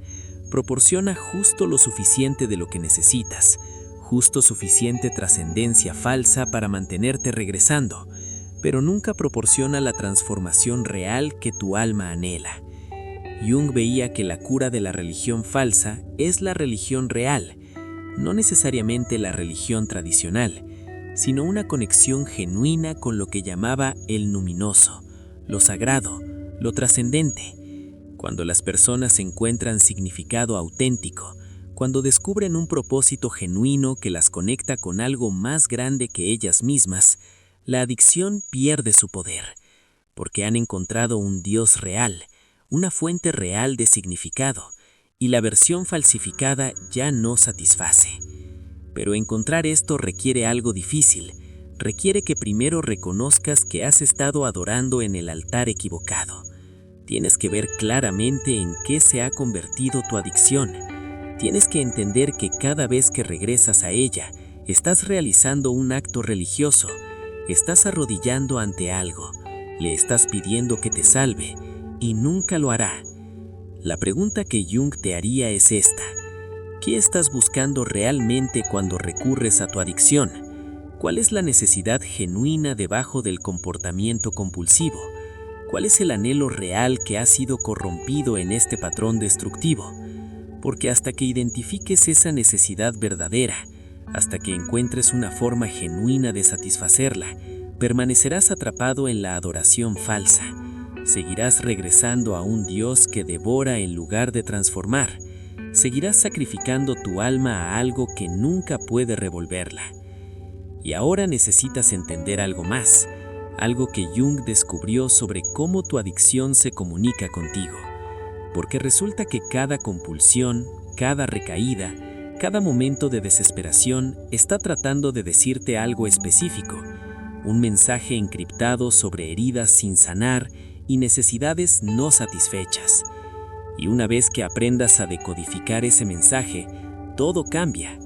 Proporciona justo lo suficiente de lo que necesitas, justo suficiente trascendencia falsa para mantenerte regresando, pero nunca proporciona la transformación real que tu alma anhela. Jung veía que la cura de la religión falsa es la religión real, no necesariamente la religión tradicional, sino una conexión genuina con lo que llamaba el luminoso, lo sagrado, lo trascendente. Cuando las personas encuentran significado auténtico, cuando descubren un propósito genuino que las conecta con algo más grande que ellas mismas, la adicción pierde su poder, porque han encontrado un Dios real, una fuente real de significado, y la versión falsificada ya no satisface. Pero encontrar esto requiere algo difícil, requiere que primero reconozcas que has estado adorando en el altar equivocado. Tienes que ver claramente en qué se ha convertido tu adicción. Tienes que entender que cada vez que regresas a ella, estás realizando un acto religioso, estás arrodillando ante algo, le estás pidiendo que te salve, y nunca lo hará. La pregunta que Jung te haría es esta: ¿qué estás buscando realmente cuando recurres a tu adicción? ¿Cuál es la necesidad genuina debajo del comportamiento compulsivo? ¿Cuál es el anhelo real que ha sido corrompido en este patrón destructivo? Porque hasta que identifiques esa necesidad verdadera, hasta que encuentres una forma genuina de satisfacerla, permanecerás atrapado en la adoración falsa. Seguirás regresando a un Dios que devora en lugar de transformar. Seguirás sacrificando tu alma a algo que nunca puede revolverla. Y ahora necesitas entender algo más, algo que Jung descubrió sobre cómo tu adicción se comunica contigo. Porque resulta que cada compulsión, cada recaída, cada momento de desesperación está tratando de decirte algo específico, un mensaje encriptado sobre heridas sin sanar y necesidades no satisfechas. Y una vez que aprendas a decodificar ese mensaje, todo cambia.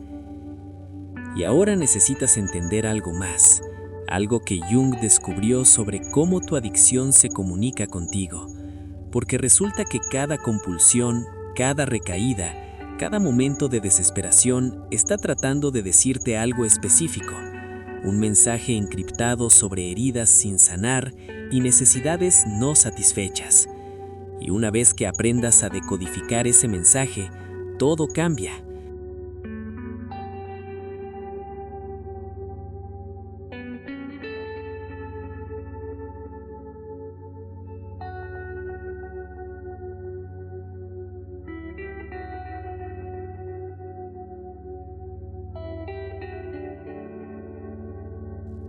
Y ahora necesitas entender algo más, algo que Jung descubrió sobre cómo tu adicción se comunica contigo. Porque resulta que cada compulsión, cada recaída, cada momento de desesperación está tratando de decirte algo específico, un mensaje encriptado sobre heridas sin sanar y necesidades no satisfechas. Y una vez que aprendas a decodificar ese mensaje, todo cambia.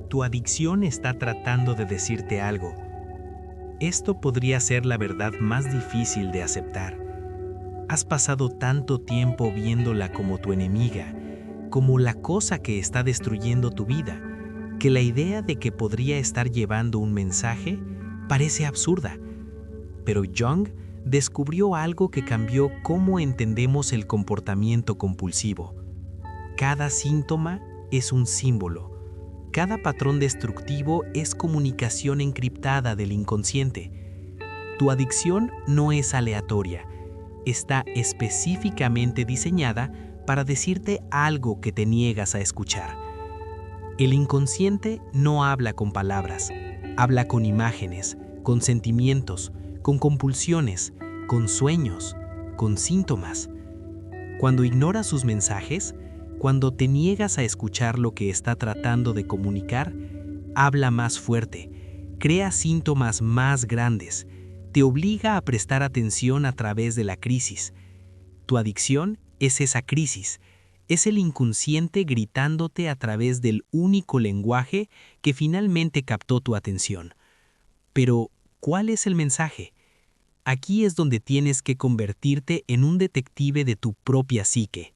Tu adicción está tratando de decirte algo. Esto podría ser la verdad más difícil de aceptar. Has pasado tanto tiempo viéndola como tu enemiga, como la cosa que está destruyendo tu vida, que la idea de que podría estar llevando un mensaje parece absurda. Pero Jung descubrió algo que cambió cómo entendemos el comportamiento compulsivo. Cada síntoma es un símbolo. Cada patrón destructivo es comunicación encriptada del inconsciente. Tu adicción no es aleatoria, está específicamente diseñada para decirte algo que te niegas a escuchar. El inconsciente no habla con palabras, habla con imágenes, con sentimientos, con compulsiones, con sueños, con síntomas. Cuando ignoras sus mensajes, cuando te niegas a escuchar lo que está tratando de comunicar, habla más fuerte, crea síntomas más grandes, te obliga a prestar atención a través de la crisis. Tu adicción es esa crisis, es el inconsciente gritándote a través del único lenguaje que finalmente captó tu atención. Pero, ¿cuál es el mensaje? Aquí es donde tienes que convertirte en un detective de tu propia psique.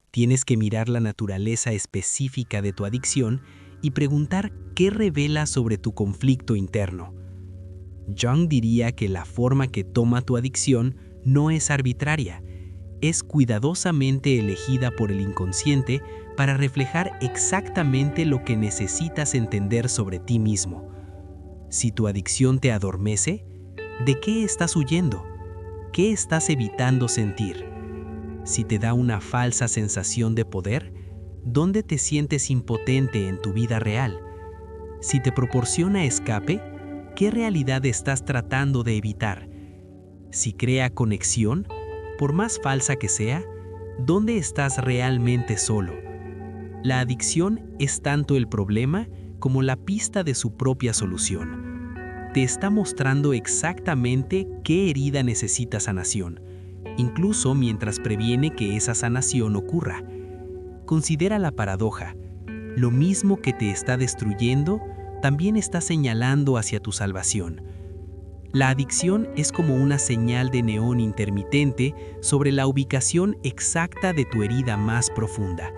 Tienes que mirar la naturaleza específica de tu adicción y preguntar qué revela sobre tu conflicto interno. Jung diría que la forma que toma tu adicción no es arbitraria, es cuidadosamente elegida por el inconsciente para reflejar exactamente lo que necesitas entender sobre ti mismo. Si tu adicción te adormece, ¿de qué estás huyendo? ¿Qué estás evitando sentir? Si te da una falsa sensación de poder, ¿dónde te sientes impotente en tu vida real? Si te proporciona escape, ¿qué realidad estás tratando de evitar? Si crea conexión, por más falsa que sea, ¿dónde estás realmente solo? La adicción es tanto el problema como la pista de su propia solución. Te está mostrando exactamente qué herida necesita sanación, incluso mientras previene que esa sanación ocurra. Considera la paradoja. Lo mismo que te está destruyendo, también está señalando hacia tu salvación. La adicción es como una señal de neón intermitente sobre la ubicación exacta de tu herida más profunda.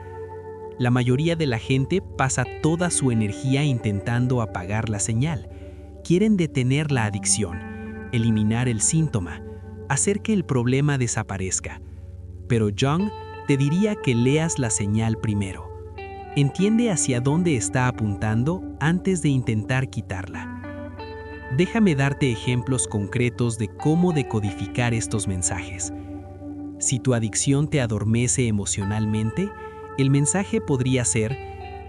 La mayoría de la gente pasa toda su energía intentando apagar la señal. Quieren detener la adicción, eliminar el síntoma, hacer que el problema desaparezca. Pero Jung te diría que leas la señal primero. Entiende hacia dónde está apuntando antes de intentar quitarla. Déjame darte ejemplos concretos de cómo decodificar estos mensajes. Si tu adicción te adormece emocionalmente, el mensaje podría ser: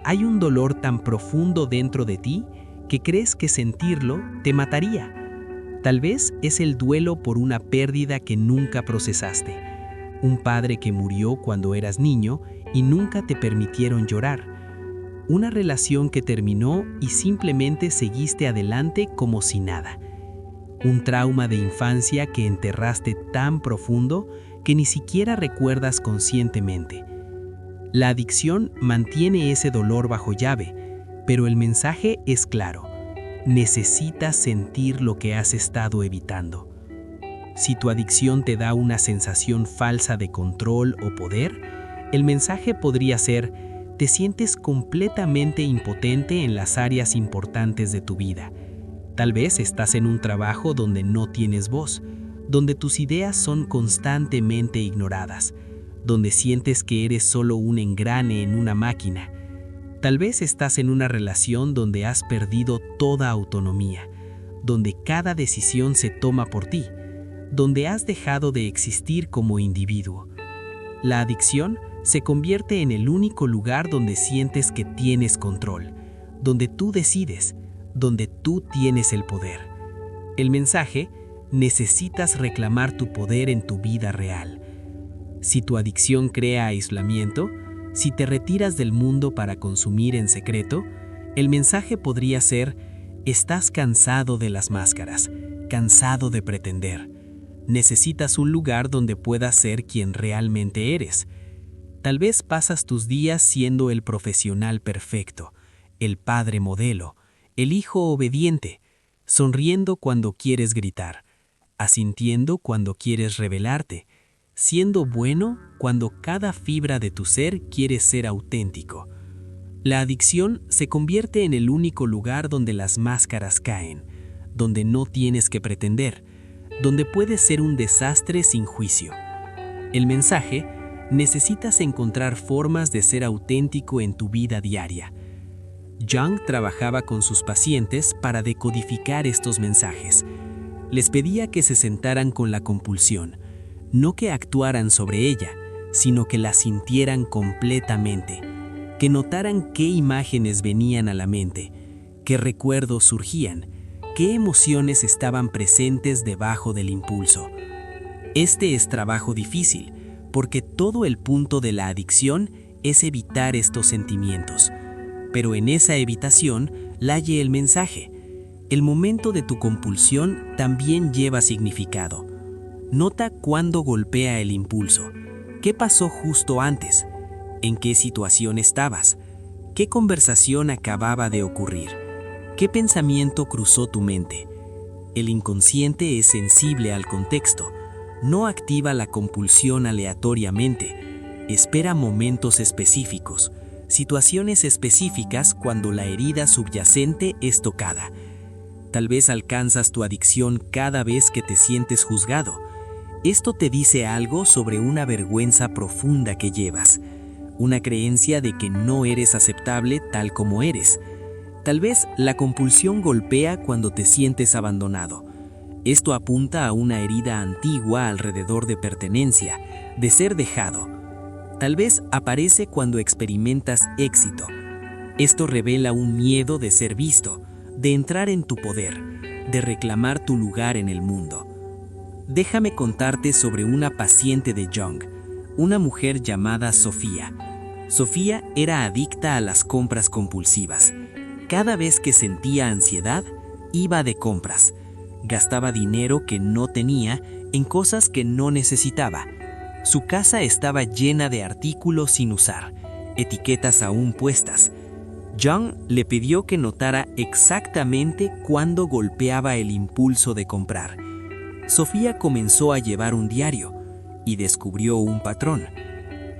hay un dolor tan profundo dentro de ti que crees que sentirlo te mataría. Tal vez es el duelo por una pérdida que nunca procesaste. Un padre que murió cuando eras niño y nunca te permitieron llorar. Una relación que terminó y simplemente seguiste adelante como si nada. Un trauma de infancia que enterraste tan profundo que ni siquiera recuerdas conscientemente. La adicción mantiene ese dolor bajo llave, pero el mensaje es claro: necesitas sentir lo que has estado evitando. Si tu adicción te da una sensación falsa de control o poder, el mensaje podría ser: te sientes completamente impotente en las áreas importantes de tu vida. Tal vez estás en un trabajo donde no tienes voz, donde tus ideas son constantemente ignoradas, donde sientes que eres solo un engrane en una máquina. Tal vez estás en una relación donde has perdido toda autonomía, donde cada decisión se toma por ti, donde has dejado de existir como individuo. La adicción se convierte en el único lugar donde sientes que tienes control, donde tú decides, donde tú tienes el poder. El mensaje: necesitas reclamar tu poder en tu vida real. Si tu adicción crea aislamiento, si te retiras del mundo para consumir en secreto, el mensaje podría ser: estás cansado de las máscaras, cansado de pretender. Necesitas un lugar donde puedas ser quien realmente eres. Tal vez pasas tus días siendo el profesional perfecto, el padre modelo, el hijo obediente, sonriendo cuando quieres gritar, asintiendo cuando quieres rebelarte, siendo bueno cuando cada fibra de tu ser quiere ser auténtico. La adicción se convierte en el único lugar donde las máscaras caen, donde no tienes que pretender, donde puedes ser un desastre sin juicio. El mensaje: necesitas encontrar formas de ser auténtico en tu vida diaria. Jung trabajaba con sus pacientes para decodificar estos mensajes. Les pedía que se sentaran con la compulsión, no que actuaran sobre ella, sino que la sintieran completamente, que notaran qué imágenes venían a la mente, qué recuerdos surgían, qué emociones estaban presentes debajo del impulso. Este es trabajo difícil, porque todo el punto de la adicción es evitar estos sentimientos. Pero en esa evitación laye el mensaje. El momento de tu compulsión también lleva significado. Nota cuándo golpea el impulso. ¿Qué pasó justo antes? ¿En qué situación estabas? ¿Qué conversación acababa de ocurrir? ¿Qué pensamiento cruzó tu mente? El inconsciente es sensible al contexto, no activa la compulsión aleatoriamente, espera momentos específicos, situaciones específicas cuando la herida subyacente es tocada. Tal vez alcanzas tu adicción cada vez que te sientes juzgado. Esto te dice algo sobre una vergüenza profunda que llevas, una creencia de que no eres aceptable tal como eres. Tal vez la compulsión golpea cuando te sientes abandonado. Esto apunta a una herida antigua alrededor de pertenencia, de ser dejado. Tal vez aparece cuando experimentas éxito. Esto revela un miedo de ser visto, de entrar en tu poder, de reclamar tu lugar en el mundo. Déjame contarte sobre una paciente de Jung, una mujer llamada Sofía. Sofía era adicta a las compras compulsivas. Cada vez que sentía ansiedad, iba de compras. Gastaba dinero que no tenía en cosas que no necesitaba. Su casa estaba llena de artículos sin usar, etiquetas aún puestas. Jung le pidió que notara exactamente cuándo golpeaba el impulso de comprar. Sofía comenzó a llevar un diario y descubrió un patrón.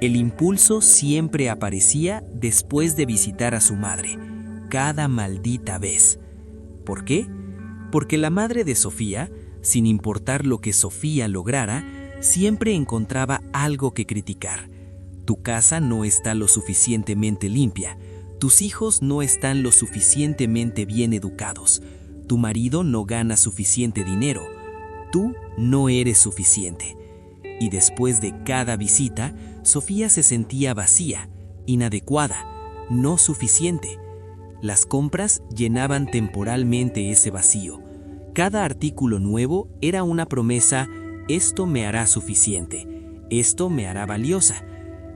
El impulso siempre aparecía después de visitar a su madre, cada maldita vez. ¿Por qué? Porque la madre de Sofía, sin importar lo que Sofía lograra, siempre encontraba algo que criticar. Tu casa no está lo suficientemente limpia, tus hijos no están lo suficientemente bien educados, tu marido no gana suficiente dinero, tú no eres suficiente. Y después de cada visita, Sofía se sentía vacía, inadecuada, no suficiente. Las compras llenaban temporalmente ese vacío. Cada artículo nuevo era una promesa: esto me hará suficiente, esto me hará valiosa.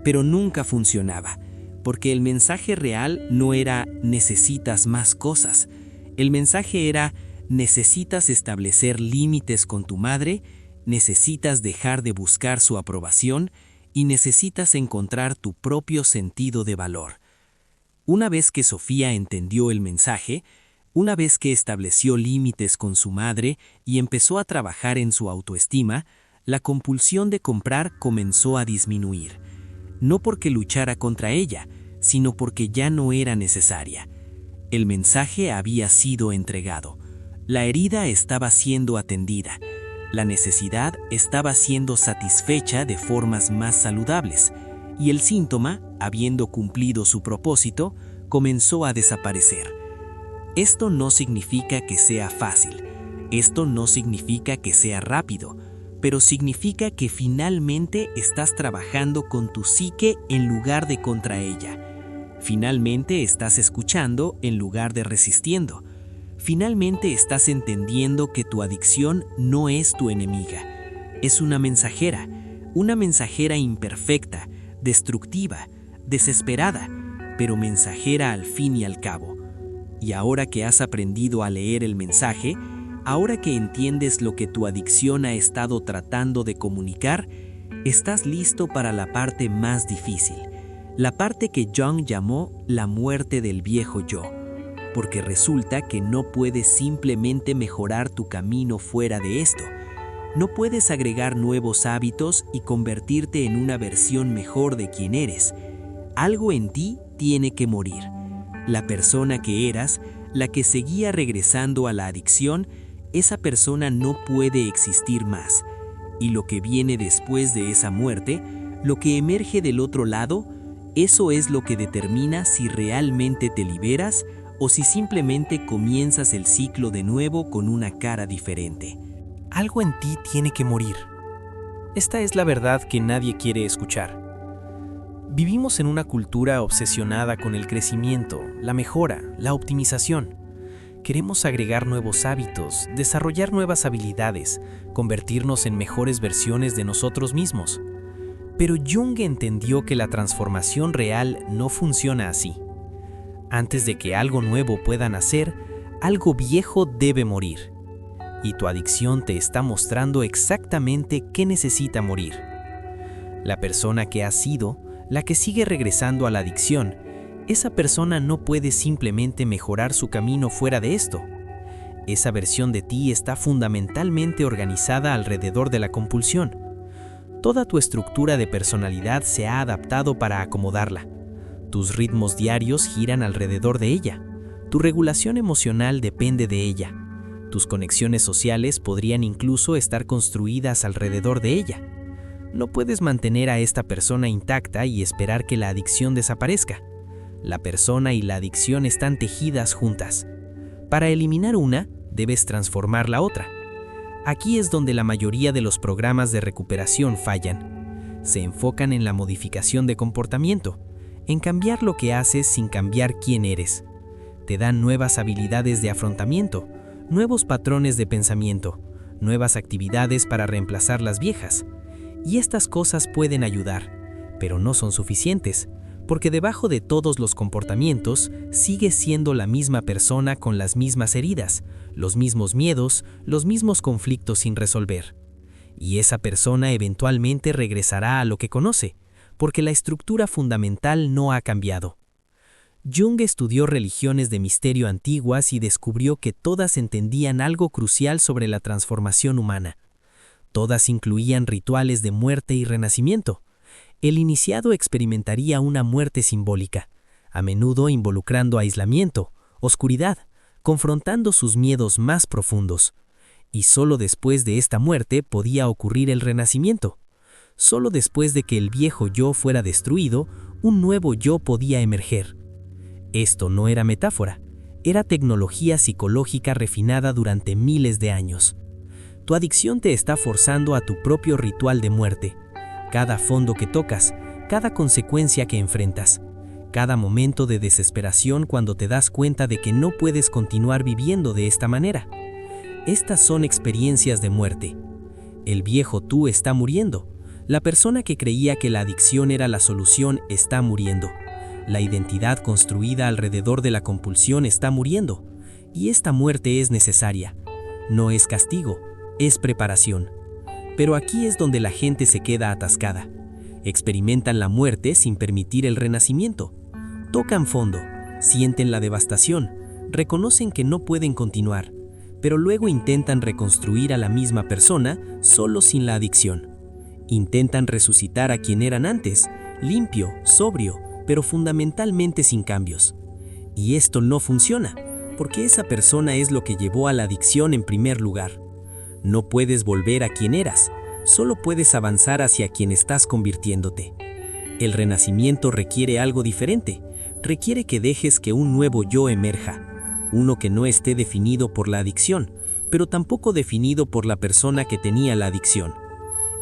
Pero nunca funcionaba, porque el mensaje real no era necesitas más cosas. El mensaje era necesitas establecer límites con tu madre, necesitas dejar de buscar su aprobación y necesitas encontrar tu propio sentido de valor. Una vez que Sofía entendió el mensaje, una vez que estableció límites con su madre y empezó a trabajar en su autoestima, la compulsión de comprar comenzó a disminuir. No porque luchara contra ella, sino porque ya no era necesaria. El mensaje había sido entregado. La herida estaba siendo atendida. La necesidad estaba siendo satisfecha de formas más saludables, y el síntoma, habiendo cumplido su propósito, comenzó a desaparecer. Esto no significa que sea fácil, esto no significa que sea rápido, pero significa que finalmente estás trabajando con tu psique en lugar de contra ella. Finalmente estás escuchando en lugar de resistiendo. Finalmente estás entendiendo que tu adicción no es tu enemiga. Es una mensajera imperfecta, destructiva, desesperada, pero mensajera al fin y al cabo. Y ahora que has aprendido a leer el mensaje, ahora que entiendes lo que tu adicción ha estado tratando de comunicar, estás listo para la parte más difícil, la parte que Jung llamó la muerte del viejo yo, porque resulta que no puedes simplemente mejorar tu camino fuera de esto. No puedes agregar nuevos hábitos y convertirte en una versión mejor de quien eres. Algo en ti tiene que morir. La persona que eras, la que seguía regresando a la adicción, esa persona no puede existir más. Y lo que viene después de esa muerte, lo que emerge del otro lado, eso es lo que determina si realmente te liberas o si simplemente comienzas el ciclo de nuevo con una cara diferente. Algo en ti tiene que morir. Esta es la verdad que nadie quiere escuchar. Vivimos en una cultura obsesionada con el crecimiento, la mejora, la optimización. Queremos agregar nuevos hábitos, desarrollar nuevas habilidades, convertirnos en mejores versiones de nosotros mismos. Pero Jung entendió que la transformación real no funciona así. Antes de que algo nuevo pueda nacer, algo viejo debe morir. Y tu adicción te está mostrando exactamente qué necesita morir. La persona que has sido, la que sigue regresando a la adicción, esa persona no puede simplemente mejorar su camino fuera de esto. Esa versión de ti está fundamentalmente organizada alrededor de la compulsión. Toda tu estructura de personalidad se ha adaptado para acomodarla. Tus ritmos diarios giran alrededor de ella. Tu regulación emocional depende de ella. Tus conexiones sociales podrían incluso estar construidas alrededor de ella. No puedes mantener a esta persona intacta y esperar que la adicción desaparezca. La persona y la adicción están tejidas juntas. Para eliminar una, debes transformar la otra. Aquí es donde la mayoría de los programas de recuperación fallan. Se enfocan en la modificación de comportamiento, en cambiar lo que haces sin cambiar quién eres. Te dan nuevas habilidades de afrontamiento, nuevos patrones de pensamiento, nuevas actividades para reemplazar las viejas. Y estas cosas pueden ayudar, pero no son suficientes, porque debajo de todos los comportamientos sigues siendo la misma persona con las mismas heridas, los mismos miedos, los mismos conflictos sin resolver. Y esa persona eventualmente regresará a lo que conoce, porque la estructura fundamental no ha cambiado. Jung estudió religiones de misterio antiguas y descubrió que todas entendían algo crucial sobre la transformación humana. Todas incluían rituales de muerte y renacimiento. El iniciado experimentaría una muerte simbólica, a menudo involucrando aislamiento, oscuridad, confrontando sus miedos más profundos. Y solo después de esta muerte podía ocurrir el renacimiento. Solo después de que el viejo yo fuera destruido, un nuevo yo podía emerger. Esto no era metáfora, era tecnología psicológica refinada durante miles de años. Tu adicción te está forzando a tu propio ritual de muerte. Cada fondo que tocas, cada consecuencia que enfrentas, cada momento de desesperación cuando te das cuenta de que no puedes continuar viviendo de esta manera. Estas son experiencias de muerte. El viejo tú está muriendo. La persona que creía que la adicción era la solución está muriendo. La identidad construida alrededor de la compulsión está muriendo. Y esta muerte es necesaria. No es castigo, es preparación. Pero aquí es donde la gente se queda atascada. Experimentan la muerte sin permitir el renacimiento. Tocan fondo, sienten la devastación, reconocen que no pueden continuar, pero luego intentan reconstruir a la misma persona solo sin la adicción. Intentan resucitar a quien eran antes, limpio, sobrio, pero fundamentalmente sin cambios. Y esto no funciona, porque esa persona es lo que llevó a la adicción en primer lugar. No puedes volver a quien eras, solo puedes avanzar hacia quien estás convirtiéndote. El renacimiento requiere algo diferente, requiere que dejes que un nuevo yo emerja, uno que no esté definido por la adicción, pero tampoco definido por la persona que tenía la adicción.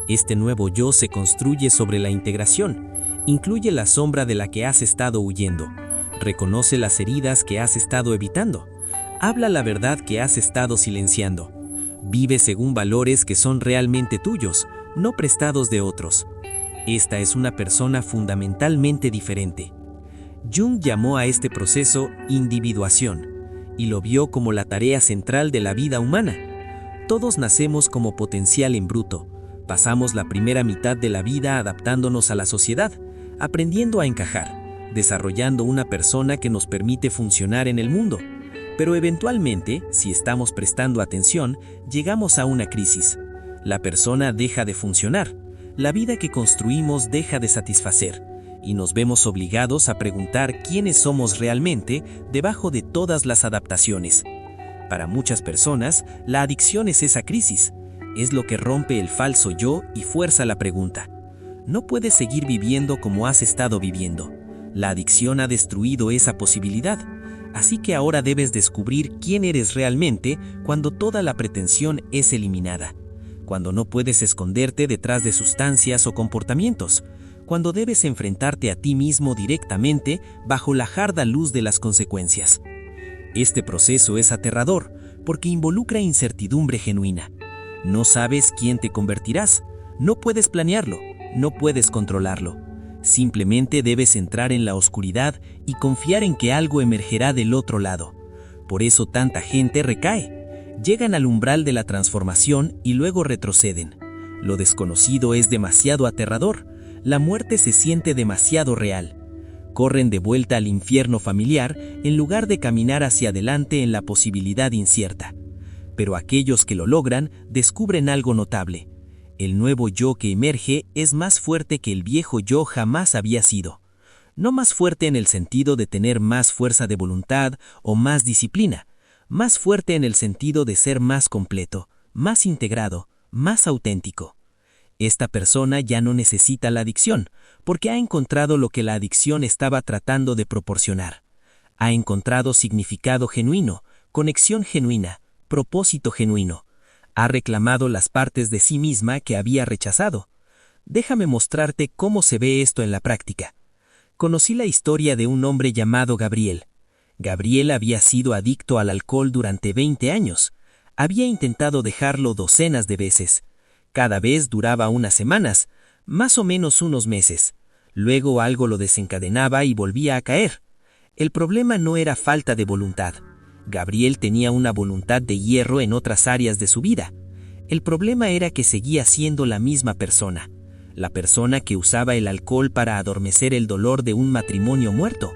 Este nuevo yo se construye sobre la integración, incluye la sombra de la que has estado huyendo, reconoce las heridas que has estado evitando, habla la verdad que has estado silenciando. Vive según valores que son realmente tuyos, no prestados de otros. Esta es una persona fundamentalmente diferente. Jung llamó a este proceso individuación y lo vio como la tarea central de la vida humana. Todos nacemos como potencial en bruto. Pasamos la primera mitad de la vida adaptándonos a la sociedad, aprendiendo a encajar, desarrollando una persona que nos permite funcionar en el mundo. Pero eventualmente, si estamos prestando atención, llegamos a una crisis. La persona deja de funcionar, la vida que construimos deja de satisfacer, y nos vemos obligados a preguntar quiénes somos realmente debajo de todas las adaptaciones. Para muchas personas, la adicción es esa crisis, es lo que rompe el falso yo y fuerza la pregunta. No puedes seguir viviendo como has estado viviendo. La adicción ha destruido esa posibilidad. Así que ahora debes descubrir quién eres realmente cuando toda la pretensión es eliminada, cuando no puedes esconderte detrás de sustancias o comportamientos, cuando debes enfrentarte a ti mismo directamente bajo la jarda luz de las consecuencias. Este proceso es aterrador porque involucra incertidumbre genuina. No sabes quién te convertirás, no puedes planearlo, no puedes controlarlo. Simplemente debes entrar en la oscuridad y confiar en que algo emergerá del otro lado. Por eso tanta gente recae. Llegan al umbral de la transformación y luego retroceden. Lo desconocido es demasiado aterrador. La muerte se siente demasiado real. Corren de vuelta al infierno familiar en lugar de caminar hacia adelante en la posibilidad incierta. pero aquellos que lo logran descubren algo notable. El nuevo yo que emerge es más fuerte que el viejo yo jamás había sido. No más fuerte en el sentido de tener más fuerza de voluntad o más disciplina, más fuerte en el sentido de ser más completo, más integrado, más auténtico. Esta persona ya no necesita la adicción, porque ha encontrado lo que la adicción estaba tratando de proporcionar. Ha encontrado significado genuino, conexión genuina, propósito genuino. Ha reclamado las partes de sí misma que había rechazado. Déjame mostrarte cómo se ve esto en la práctica. Conocí la historia de un hombre llamado Gabriel. Gabriel había sido adicto al alcohol durante 20 años. Había intentado dejarlo docenas de veces. Cada vez duraba unas semanas, más o menos unos meses. Luego algo lo desencadenaba y volvía a caer. El problema no era falta de voluntad. Gabriel tenía una voluntad de hierro en otras áreas de su vida. El problema era que seguía siendo la misma persona. La persona que usaba el alcohol para adormecer el dolor de un matrimonio muerto.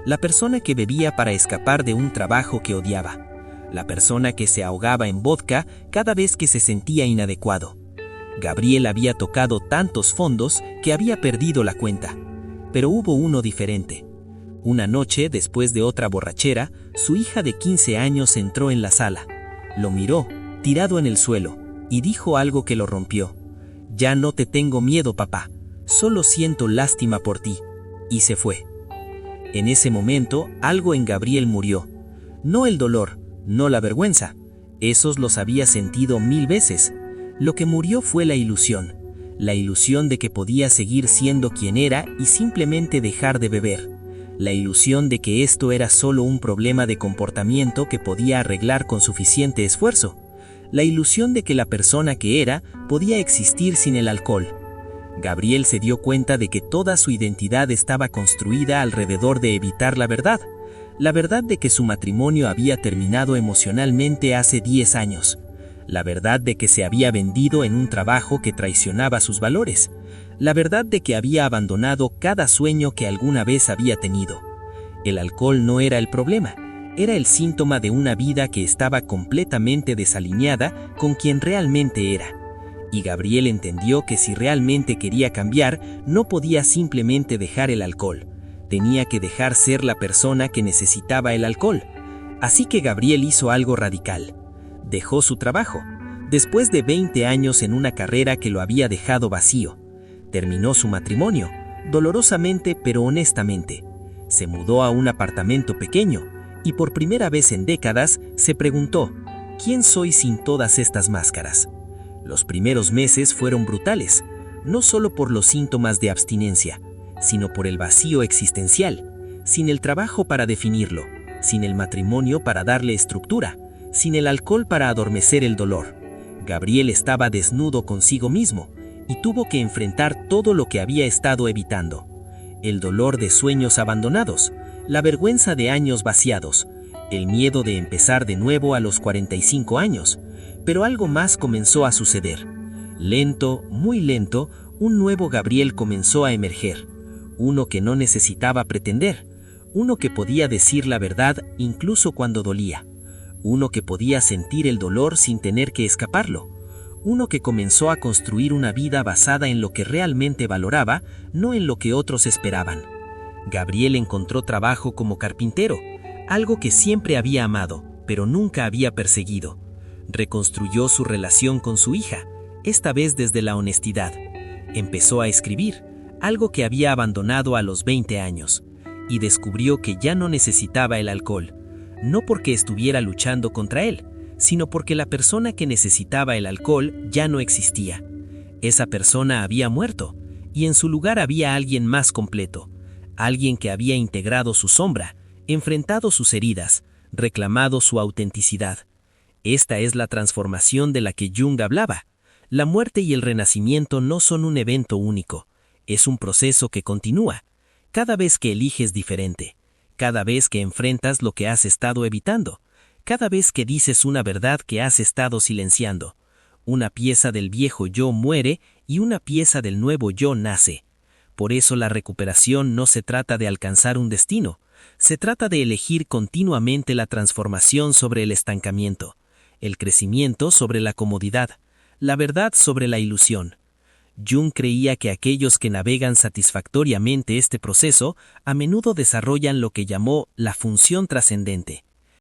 La persona que bebía para escapar de un trabajo que odiaba. La persona que se ahogaba en vodka cada vez que se sentía inadecuado. Gabriel había tocado tantos fondos que había perdido la cuenta. Pero hubo uno diferente. Una noche, después de otra borrachera, su hija de 15 años entró en la sala. Lo miró, tirado en el suelo, y dijo algo que lo rompió. «Ya no te tengo miedo, papá. Solo siento lástima por ti». Y se fue. En ese momento, algo en Gabriel murió. No el dolor, no la vergüenza. Esos los había sentido 1000 veces. Lo que murió fue la ilusión de que podía seguir siendo quien era y simplemente dejar de beber. La ilusión de que esto era solo un problema de comportamiento que podía arreglar con suficiente esfuerzo. La ilusión de que la persona que era podía existir sin el alcohol. Gabriel se dio cuenta de que toda su identidad estaba construida alrededor de evitar la verdad de que su matrimonio había terminado emocionalmente hace 10 años, la verdad de que se había vendido en un trabajo que traicionaba sus valores, la verdad de que había abandonado cada sueño que alguna vez había tenido. El alcohol no era el problema, era el síntoma de una vida que estaba completamente desalineada con quien realmente era. Y Gabriel entendió que si realmente quería cambiar, no podía simplemente dejar el alcohol. Tenía que dejar ser la persona que necesitaba el alcohol. Así que Gabriel hizo algo radical. Dejó su trabajo, después de 20 años en una carrera que lo había dejado vacío. Terminó su matrimonio, dolorosamente pero honestamente. Se mudó a un apartamento pequeño y por primera vez en décadas se preguntó, ¿quién soy sin todas estas máscaras? Los primeros meses fueron brutales, no solo por los síntomas de abstinencia, sino por el vacío existencial, sin el trabajo para definirlo, sin el matrimonio para darle estructura, sin el alcohol para adormecer el dolor. Gabriel estaba desnudo consigo mismo y tuvo que enfrentar todo lo que había estado evitando. El dolor de sueños abandonados, la vergüenza de años vaciados, el miedo de empezar de nuevo a los 45 años. Pero algo más comenzó a suceder. Lento, muy lento, un nuevo Gabriel comenzó a emerger. Uno que no necesitaba pretender. Uno que podía decir la verdad incluso cuando dolía. Uno que podía sentir el dolor sin tener que escaparlo. Uno que comenzó a construir una vida basada en lo que realmente valoraba, no en lo que otros esperaban. Gabriel encontró trabajo como carpintero, algo que siempre había amado, pero nunca había perseguido. Reconstruyó su relación con su hija, esta vez desde la honestidad. Empezó a escribir, algo que había abandonado a los 20 años, y descubrió que ya no necesitaba el alcohol, no porque estuviera luchando contra él, sino porque la persona que necesitaba el alcohol ya no existía. Esa persona había muerto, y en su lugar había alguien más completo, alguien que había integrado su sombra, enfrentado sus heridas, reclamado su autenticidad. Esta es la transformación de la que Jung hablaba. La muerte y el renacimiento no son un evento único, es un proceso que continúa. Cada vez que eliges diferente, cada vez que enfrentas lo que has estado evitando, cada vez que dices una verdad que has estado silenciando, una pieza del viejo yo muere y una pieza del nuevo yo nace. Por eso la recuperación no se trata de alcanzar un destino, se trata de elegir continuamente la transformación sobre el estancamiento. el crecimiento sobre la comodidad, la verdad sobre la ilusión. Jung creía que aquellos que navegan satisfactoriamente este proceso a menudo desarrollan lo que llamó la función trascendente.